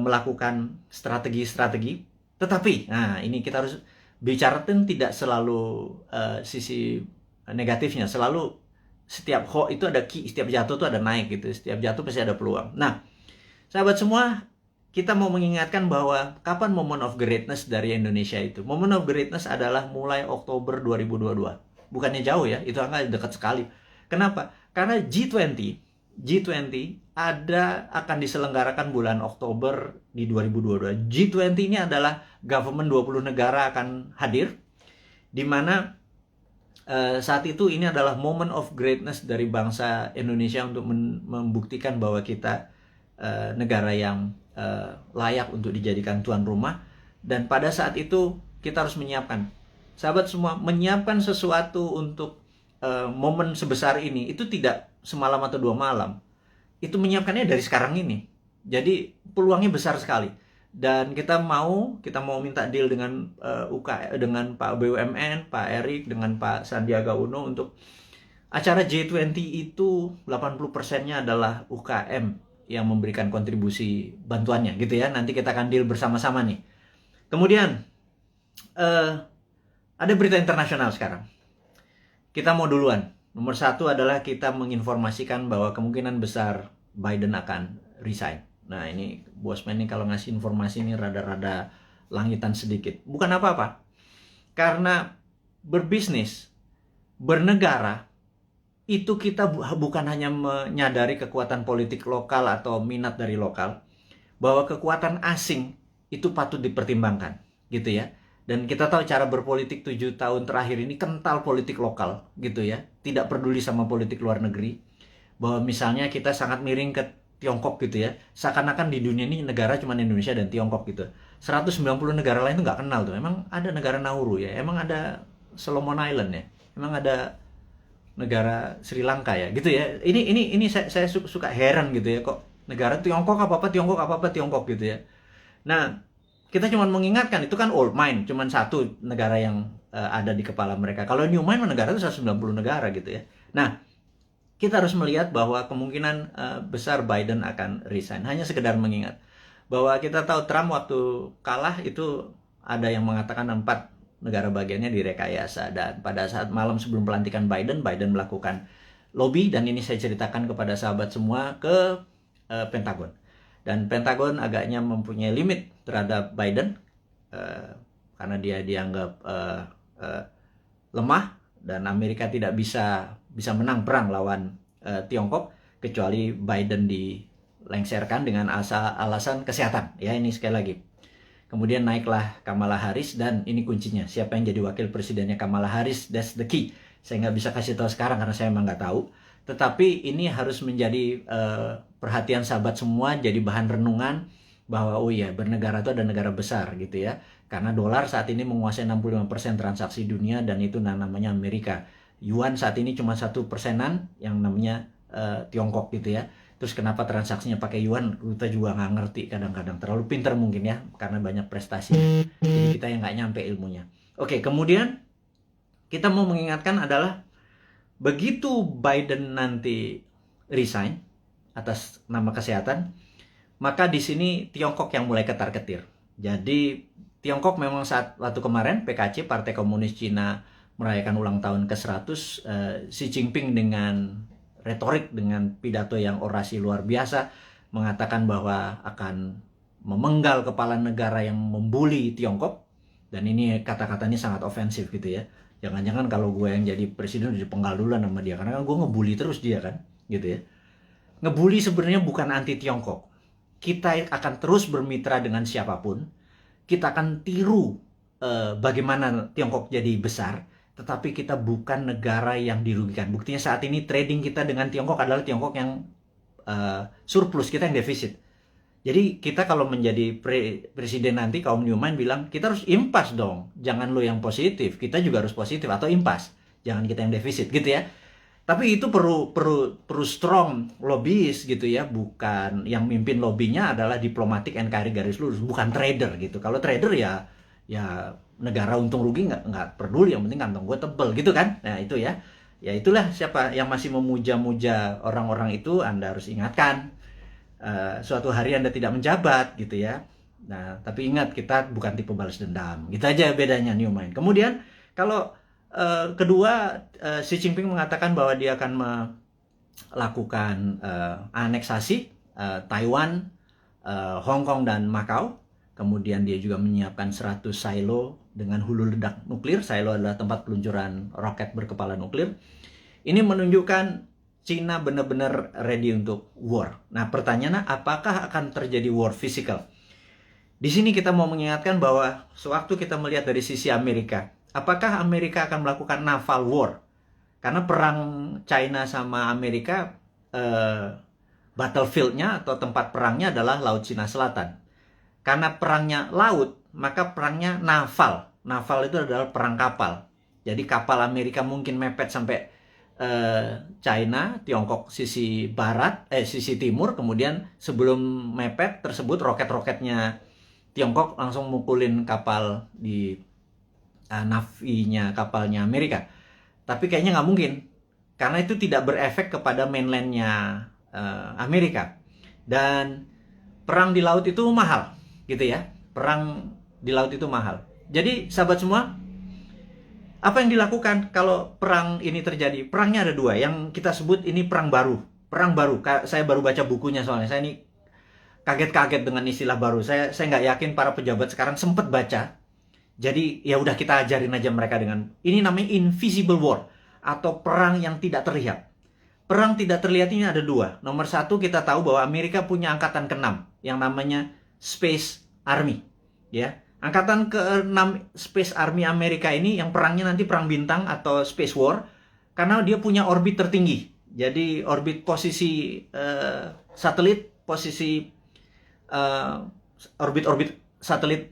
melakukan strategi-strategi. Tetapi, nah ini kita harus bicara, tidak selalu sisi negatifnya. Selalu setiap hoax itu ada key, setiap jatuh itu ada naik gitu. Setiap jatuh pasti ada peluang. Nah, sahabat semua, kita mau mengingatkan bahwa kapan moment of greatness dari Indonesia itu. Moment of greatness adalah mulai Oktober 2022. Bukannya jauh ya, itu angka dekat sekali. Kenapa? Karena G20 akan diselenggarakan bulan Oktober di 2022. G20 ini adalah government 20 negara akan hadir, di mana saat itu ini adalah moment of greatness dari bangsa Indonesia untuk membuktikan bahwa kita negara yang layak untuk dijadikan tuan rumah. Dan pada saat itu kita harus menyiapkan, sahabat semua, menyiapkan sesuatu untuk momen sebesar ini itu tidak semalam atau 2 malam. Itu menyiapkannya dari sekarang ini. Jadi peluangnya besar sekali. Dan kita mau minta deal dengan dengan Pak BUMN, Pak Erik, dengan Pak Sandiaga Uno untuk acara G20 itu 80%-nya adalah UKM yang memberikan kontribusi bantuannya gitu ya. Nanti kita akan deal bersama-sama nih. Kemudian ada berita internasional sekarang. Kita mau duluan. Nomor 1 adalah kita menginformasikan bahwa kemungkinan besar Biden akan resign. Nah, ini Bosman ini kalau ngasih informasi ini rada-rada langitan sedikit. Bukan apa-apa. Karena berbisnis, bernegara, itu kita bukan hanya menyadari kekuatan politik lokal atau minat dari lokal, bahwa kekuatan asing itu patut dipertimbangkan, gitu ya. Dan kita tahu cara berpolitik 7 tahun terakhir ini kental politik lokal, gitu ya. Tidak peduli sama politik luar negeri. Bahwa misalnya kita sangat miring ke Tiongkok gitu ya. Seakan-akan di dunia ini negara cuma Indonesia dan Tiongkok gitu. 190 negara lain tuh nggak kenal tuh. Emang ada negara Nauru ya? Emang ada Solomon Island ya? Emang ada negara Sri Lanka ya? Gitu ya. Ini saya suka heran gitu ya, kok negara Tiongkok apa-apa Tiongkok gitu ya. Nah, kita cuma mengingatkan itu kan old mind, cuma satu negara yang ada di kepala mereka. Kalau new mind negara itu 190 negara gitu ya. Nah, kita harus melihat bahwa kemungkinan besar Biden akan resign. Hanya sekedar mengingat bahwa kita tahu Trump waktu kalah itu ada yang mengatakan 4 negara bagiannya direkayasa. Dan pada saat malam sebelum pelantikan Biden melakukan lobby, dan ini saya ceritakan kepada sahabat semua, ke Pentagon. Dan Pentagon agaknya mempunyai limit terhadap Biden karena dia dianggap lemah, dan Amerika tidak bisa menang perang lawan Tiongkok kecuali Biden dilengsarkan dengan alasan kesehatan. Ya, ini sekali lagi. Kemudian naiklah Kamala Harris, dan ini kuncinya. Siapa yang jadi wakil presidennya Kamala Harris? That's the key. Saya nggak bisa kasih tahu sekarang karena saya emang nggak tahu. Tetapi ini harus menjadi perhatian sahabat semua, jadi bahan renungan bahwa oh iya, bernegara itu ada negara besar gitu ya. Karena dolar saat ini menguasai 65% transaksi dunia, dan itu namanya Amerika. Yuan saat ini cuma 1%-an yang namanya Tiongkok gitu ya. Terus kenapa transaksinya pakai yuan, kita juga nggak ngerti kadang-kadang. Terlalu pintar mungkin ya, karena banyak prestasi. Jadi kita yang nggak nyampe ilmunya. Oke, kemudian kita mau mengingatkan adalah begitu Biden nanti resign atas nama kesehatan, maka di sini Tiongkok yang mulai ketar-ketir. Jadi Tiongkok memang waktu kemarin PKC, Partai Komunis Cina, merayakan ulang tahun ke-100, Xi Jinping dengan retorik dengan pidato yang orasi luar biasa, mengatakan bahwa akan memenggal kepala negara yang membuli Tiongkok. Dan ini kata-katanya sangat ofensif gitu ya. Jangan-jangan kalau gue yang jadi presiden udah dipenggal duluan sama dia, karena kan gue ngebully terus dia kan, gitu ya. Ngebully sebenarnya bukan anti Tiongkok. Kita akan terus bermitra dengan siapapun. Kita akan tiru bagaimana Tiongkok jadi besar, tetapi kita bukan negara yang dirugikan. Buktinya saat ini trading kita dengan Tiongkok adalah Tiongkok yang surplus, kita yang defisit. Jadi kita kalau menjadi presiden nanti, kaum Newman bilang, kita harus impas dong. Jangan lo yang positif, kita juga harus positif atau impas. Jangan kita yang defisit gitu ya. Tapi itu perlu strong lobbyis gitu ya. Bukan, yang mimpin lobbynya adalah diplomatik NKRI garis lurus, bukan trader gitu. Kalau trader ya negara untung rugi nggak peduli, yang penting kantong gue tebel gitu kan. Nah itu ya. Ya itulah, siapa yang masih memuja-muja orang-orang itu, Anda harus ingatkan. Suatu hari Anda tidak menjabat gitu ya. Nah, tapi ingat, kita bukan tipe balas dendam. Gitu aja bedanya Newman. Kemudian kalau kedua, Xi Jinping mengatakan bahwa dia akan melakukan aneksasi Taiwan, Hong Kong dan Macau. Kemudian dia juga menyiapkan 100 silo dengan hulu ledak nuklir. Silo adalah tempat peluncuran roket berkepala nuklir. Ini menunjukkan Cina benar-benar ready untuk war. Nah, pertanyaannya, apakah akan terjadi war physical? Di sini kita mau mengingatkan bahwa sewaktu kita melihat dari sisi Amerika, apakah Amerika akan melakukan naval war? Karena perang China sama Amerika, battlefield-nya atau tempat perangnya adalah Laut Cina Selatan. Karena perangnya laut, maka perangnya naval. Naval itu adalah perang kapal. Jadi kapal Amerika mungkin mepet sampai China, Tiongkok sisi barat, sisi timur, kemudian sebelum mepet tersebut roket-roketnya Tiongkok langsung mukulin kapal di navinya kapalnya Amerika. Tapi kayaknya nggak mungkin, karena itu tidak berefek kepada mainlandnya Amerika. Dan perang di laut itu mahal, gitu ya. Perang di laut itu mahal. Jadi sahabat semua, apa yang dilakukan kalau perang ini terjadi? Perangnya ada dua, yang kita sebut ini perang baru. Perang baru, saya baru baca bukunya soalnya. Saya ini kaget-kaget dengan istilah baru. Saya nggak yakin para pejabat sekarang sempat baca. Jadi ya udah, kita ajarin aja mereka dengan ini, namanya invisible war atau perang yang tidak terlihat. Perang tidak terlihat ini ada dua. Nomor satu, kita tahu bahwa Amerika punya angkatan ke-6 yang namanya Space Army, ya. Angkatan ke-6 Space Army Amerika ini yang perangnya nanti perang bintang atau Space War, karena dia punya orbit tertinggi. Jadi orbit posisi satelit, posisi orbit satelit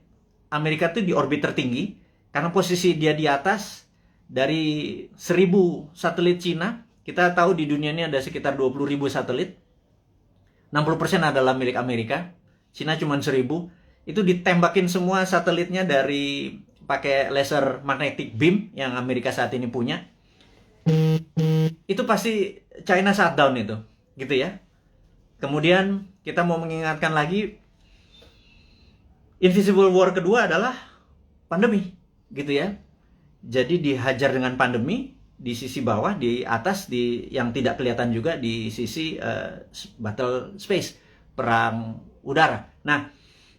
Amerika itu di orbit tertinggi, karena posisi dia di atas dari 1000 satelit Cina. Kita tahu di dunia ini ada sekitar 20.000 satelit. 60% adalah milik Amerika. Cina cuma 1000. Itu ditembakin semua satelitnya dari pakai laser magnetic beam yang Amerika saat ini punya. Itu pasti China shutdown itu, gitu ya. Kemudian kita mau mengingatkan lagi, invisible war kedua adalah pandemi, gitu ya. Jadi dihajar dengan pandemi di sisi bawah, di atas, di yang tidak kelihatan juga di sisi battle space, perang udara. Nah,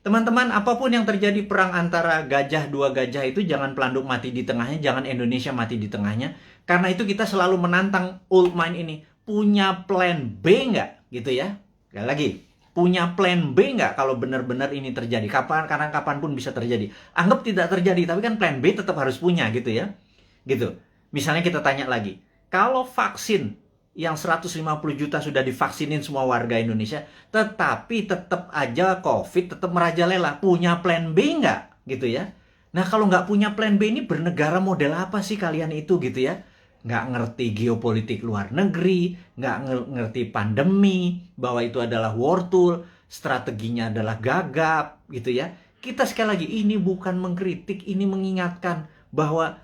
teman-teman, apapun yang terjadi, perang antara gajah, dua gajah itu jangan pelanduk mati di tengahnya, jangan Indonesia mati di tengahnya. Karena itu kita selalu menantang old mind ini. Punya plan B nggak? Gitu ya. Sekali lagi, punya plan B nggak kalau benar-benar ini terjadi? Karena kapanpun bisa terjadi. Anggap tidak terjadi, tapi kan plan B tetap harus punya gitu ya. Gitu. Misalnya kita tanya lagi, kalau vaksin yang 150 juta sudah divaksinin semua warga Indonesia, tetapi tetap aja COVID tetap merajalela, punya plan B nggak? Gitu ya. Nah, kalau nggak punya plan B, ini bernegara model apa sih kalian itu, gitu ya? Nggak ngerti geopolitik luar negeri, nggak ngerti pandemi, bahwa itu adalah war tool, strateginya adalah gagap, gitu ya. Kita sekali lagi, ini bukan mengkritik, ini mengingatkan bahwa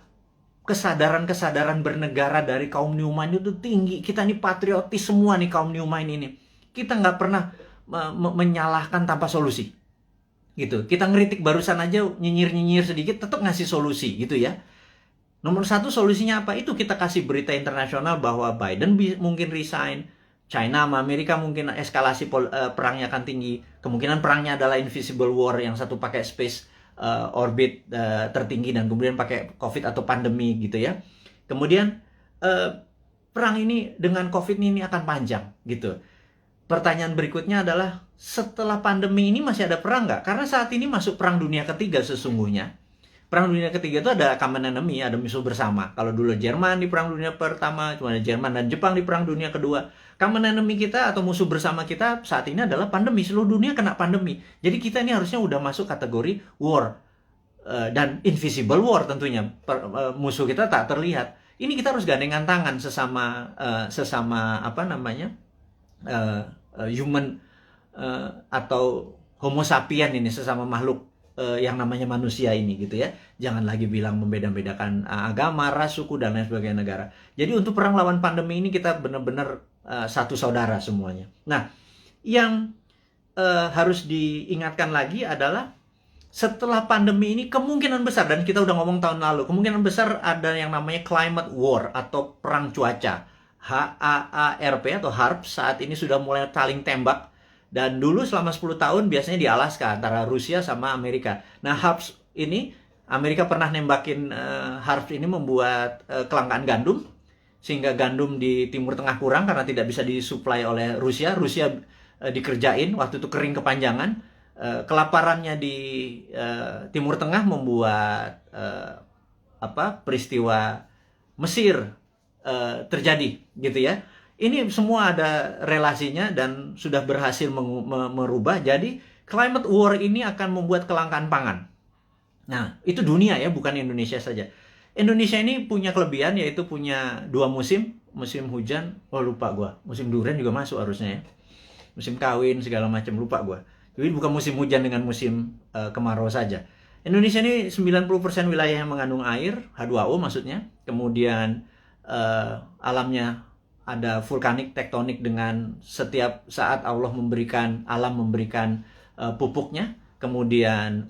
kesadaran bernegara dari kaum Newman itu tinggi. Kita nih patriotis semua nih kaum Newman ini. Kita nggak pernah menyalahkan tanpa solusi. Gitu. Kita ngeritik barusan aja, nyinyir-nyinyir sedikit, tetap ngasih solusi gitu ya. Nomor satu solusinya apa? Itu kita kasih berita internasional bahwa Biden mungkin resign, China sama Amerika mungkin eskalasi perangnya akan tinggi. Kemungkinan perangnya adalah invisible war, yang satu pakai space orbit tertinggi dan kemudian pakai COVID atau pandemi gitu ya. Kemudian perang ini dengan COVID ini akan panjang gitu. Pertanyaan berikutnya adalah, setelah pandemi ini masih ada perang nggak? Karena saat ini masuk perang dunia ketiga sesungguhnya. Perang dunia ketiga itu ada common enemy, ada musuh bersama. Kalau dulu Jerman di perang dunia pertama, cuma ada Jerman dan Jepang di perang dunia kedua. Common enemy kita atau musuh bersama kita saat ini adalah pandemi. Seluruh dunia kena pandemi. Jadi kita ini harusnya udah masuk kategori war. Dan invisible war tentunya. Musuh kita tak terlihat. Ini kita harus gandengan tangan sesama apa namanya, human atau homo sapien ini, sesama makhluk yang namanya manusia ini gitu ya. Jangan lagi bilang membeda-bedakan agama, ras, suku dan lain sebagainya negara. Jadi untuk perang lawan pandemi ini kita benar-benar satu saudara semuanya. Nah, yang harus diingatkan lagi adalah setelah pandemi ini kemungkinan besar, dan kita udah ngomong tahun lalu, kemungkinan besar ada yang namanya climate war atau perang cuaca. HAARP atau HARP saat ini sudah mulai saling tembak. Dan dulu selama 10 tahun biasanya di Alaska antara Rusia sama Amerika. Nah, HARP ini, Amerika pernah nembakin HARP ini membuat kelangkaan gandum, sehingga gandum di Timur Tengah kurang karena tidak bisa disuplai oleh Rusia. Rusia dikerjain, waktu itu kering kepanjangan. Kelaparannya di Timur Tengah membuat peristiwa Mesir terjadi gitu ya. Ini semua ada relasinya dan sudah berhasil merubah. Jadi climate war ini akan membuat kelangkaan pangan. Nah, itu dunia ya, bukan Indonesia saja. Indonesia ini punya kelebihan, yaitu punya 2 musim. Musim hujan, lupa gua. Musim durian juga masuk harusnya ya. Musim kawin segala macam, lupa gua. Jadi bukan musim hujan dengan musim kemarau saja. Indonesia ini 90% wilayah yang mengandung air, H2O maksudnya. Kemudian alamnya ada vulkanik, tektonik, dengan setiap saat alam memberikan pupuknya. Kemudian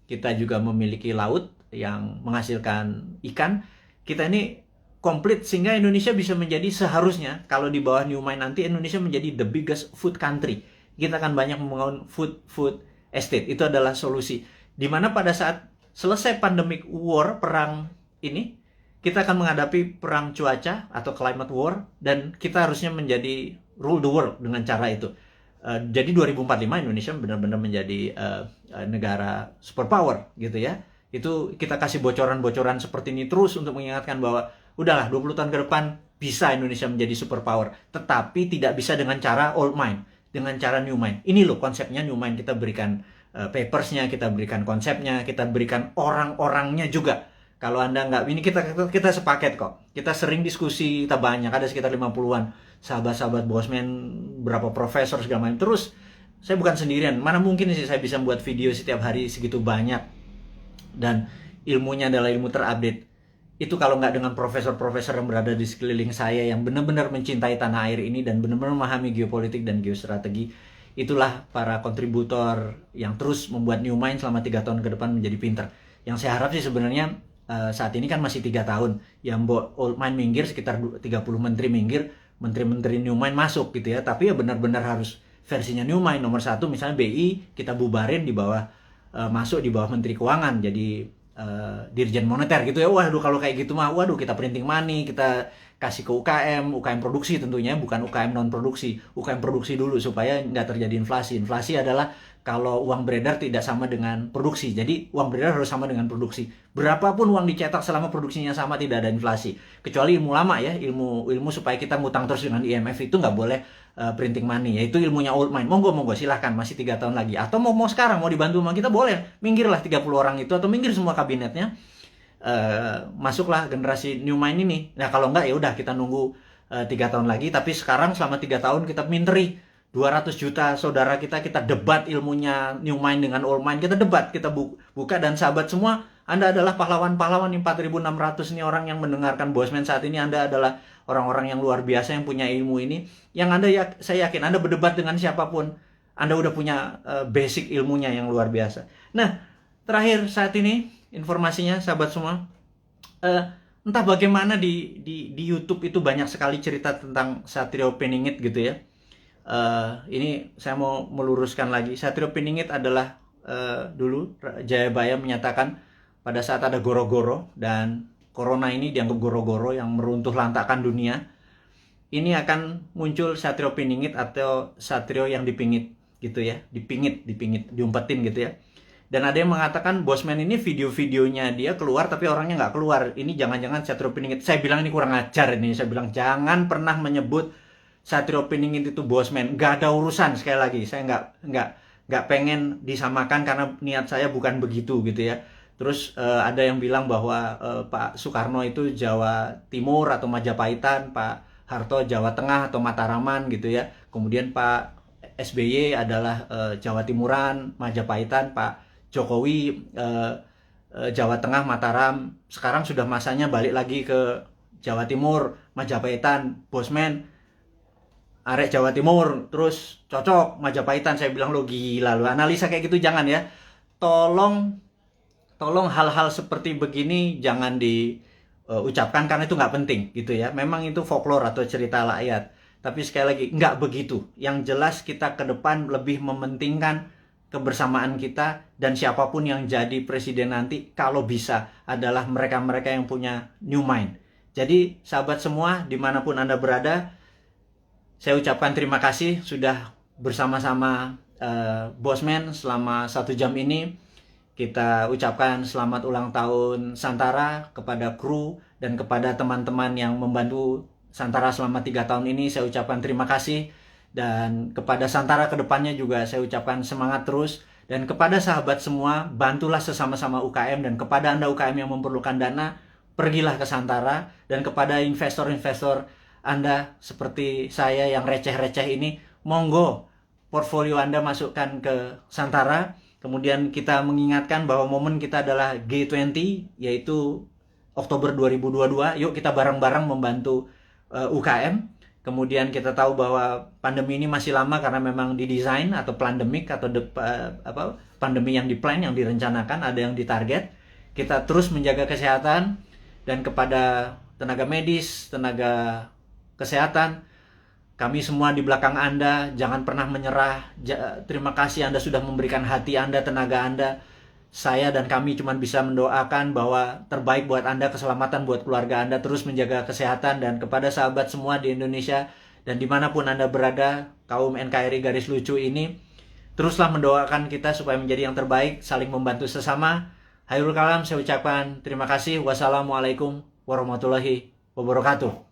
kita juga memiliki laut yang menghasilkan ikan. Kita ini komplit sehingga Indonesia bisa menjadi, seharusnya kalau di bawah New Mind nanti, Indonesia menjadi the biggest food country. Kita akan banyak membangun food estate. Itu adalah solusi. Dimana pada saat selesai pandemic war, perang ini, kita akan menghadapi perang cuaca atau climate war, dan kita harusnya menjadi rule the world dengan cara itu. Jadi 2045 Indonesia benar-benar menjadi negara superpower gitu ya. Itu kita kasih bocoran-bocoran seperti ini terus untuk mengingatkan bahwa udahlah 20 tahun ke depan bisa Indonesia menjadi superpower, tetapi tidak bisa dengan cara old mind, dengan cara new mind. Ini loh konsepnya new mind, kita berikan papersnya, kita berikan konsepnya, kita berikan orang-orangnya juga. Kalau Anda nggak, ini kita sepaket kok. Kita sering diskusi, kita banyak, ada sekitar 50-an sahabat-sahabat Bosman, berapa profesor segala macam. Terus saya bukan sendirian. Mana mungkin sih saya bisa buat video setiap hari segitu banyak. Dan ilmunya adalah ilmu terupdate. Itu kalau nggak dengan profesor-profesor yang berada di sekeliling saya yang benar-benar mencintai tanah air ini dan benar-benar memahami geopolitik dan geostrategi. Itulah para kontributor yang terus membuat New Mind selama 3 tahun ke depan menjadi pinter. Yang saya harap sih sebenarnya saat ini kan masih 3 tahun, yang old mind minggir, sekitar 30 menteri minggir, menteri-menteri new mind masuk gitu ya. Tapi ya benar-benar harus versinya new mind. Nomor 1 misalnya BI kita bubarin, di bawah masuk di bawah menteri keuangan, jadi dirjen moneter gitu ya. Waduh, kalau kayak gitu mah waduh, kita printing money, kita kasih ke UKM produksi tentunya, bukan UKM non produksi. UKM produksi dulu supaya nggak terjadi inflasi. Inflasi adalah kalau uang beredar tidak sama dengan produksi. Jadi uang beredar harus sama dengan produksi. Berapapun uang dicetak selama produksinya sama, tidak ada inflasi. Kecuali ilmu lama ya, ilmu supaya kita ngutang terus dengan IMF, itu nggak boleh printing money. Yaitu ilmunya old mind. Monggo silahkan, masih 3 tahun lagi. Atau mau sekarang mau dibantu sama kita, boleh. Minggirlah 30 orang itu, atau minggir semua kabinetnya. Masuklah generasi new mind ini. Nah kalau enggak ya udah, kita nunggu 3 tahun lagi. Tapi sekarang selama 3 tahun kita minteri 200 juta saudara kita debat ilmunya new mind dengan old mind, kita debat, kita buka. Dan sahabat semua, Anda adalah pahlawan-pahlawan 4.600 ini orang yang mendengarkan Bosman saat ini. Anda adalah orang-orang yang luar biasa yang punya ilmu ini, yang saya yakin Anda berdebat dengan siapapun, Anda udah punya basic ilmunya yang luar biasa. Nah, terakhir saat ini informasinya sahabat semua, eh, entah bagaimana di YouTube itu banyak sekali cerita tentang Satrio Piningit gitu ya. Ini saya mau meluruskan lagi. Satrio Piningit adalah dulu Jayabaya menyatakan pada saat ada goro-goro dan corona ini dianggap goro-goro yang meruntuh lantakan dunia, ini akan muncul Satrio Piningit atau Satrio yang dipingit gitu ya, dipingit, diumpetin gitu ya. Dan ada yang mengatakan Bosman ini video-videonya dia keluar tapi orangnya nggak keluar. Ini jangan-jangan Satrio Piningit. Saya bilang ini kurang ajar ini. Saya bilang jangan pernah menyebut Satrio Piningit itu Bosman. Nggak ada urusan, sekali lagi. Saya nggak pengen disamakan karena niat saya bukan begitu gitu ya. Terus ada yang bilang bahwa Pak Soekarno itu Jawa Timur atau Majapahitan, Pak Harto Jawa Tengah atau Mataraman gitu ya. Kemudian Pak SBY adalah Jawa Timuran, Majapahitan, Pak Jokowi Jawa Tengah, Mataram. Sekarang sudah masanya balik lagi ke Jawa Timur, Majapahitan, Bosman, arek Jawa Timur, terus cocok Majapahitan. Saya bilang lo gila lo, analisa kayak gitu jangan ya. Tolong hal-hal seperti begini jangan diucapkan karena itu nggak penting gitu ya. Memang itu folklore atau cerita rakyat. Tapi sekali lagi nggak begitu. Yang jelas kita ke depan lebih mementingkan kebersamaan kita, dan siapapun yang jadi presiden nanti kalau bisa adalah mereka-mereka yang punya new mind. Jadi sahabat semua dimanapun Anda berada, saya ucapkan terima kasih sudah bersama-sama Bosman selama 1 jam ini. Kita ucapkan selamat ulang tahun Santara kepada kru dan kepada teman-teman yang membantu Santara selama 3 tahun ini. Saya ucapkan terima kasih. Dan kepada Santara kedepannya juga saya ucapkan semangat terus. Dan kepada sahabat semua, bantulah sesama-sama UKM. Dan kepada Anda UKM yang memerlukan dana, pergilah ke Santara. Dan kepada investor-investor Anda seperti saya yang receh-receh ini, monggo portfolio Anda masukkan ke Santara. Kemudian kita mengingatkan bahwa momen kita adalah G20, yaitu Oktober 2022. Yuk kita bareng-bareng membantu UKM. Kemudian kita tahu bahwa pandemi ini masih lama karena memang didesain atau pandemik atau pandemi yang diplan, yang direncanakan, ada yang ditarget. Kita terus menjaga kesehatan, dan kepada tenaga medis, tenaga kesehatan, kami semua di belakang Anda, jangan pernah menyerah. Terima kasih Anda sudah memberikan hati Anda, tenaga Anda. Saya dan kami cuma bisa mendoakan bahwa terbaik buat Anda, keselamatan buat keluarga Anda, terus menjaga kesehatan. Dan kepada sahabat semua di Indonesia dan dimanapun Anda berada, kaum NKRI garis lucu ini, teruslah mendoakan kita supaya menjadi yang terbaik, saling membantu sesama. Hairul kalam, saya ucapkan terima kasih. Wassalamualaikum warahmatullahi wabarakatuh.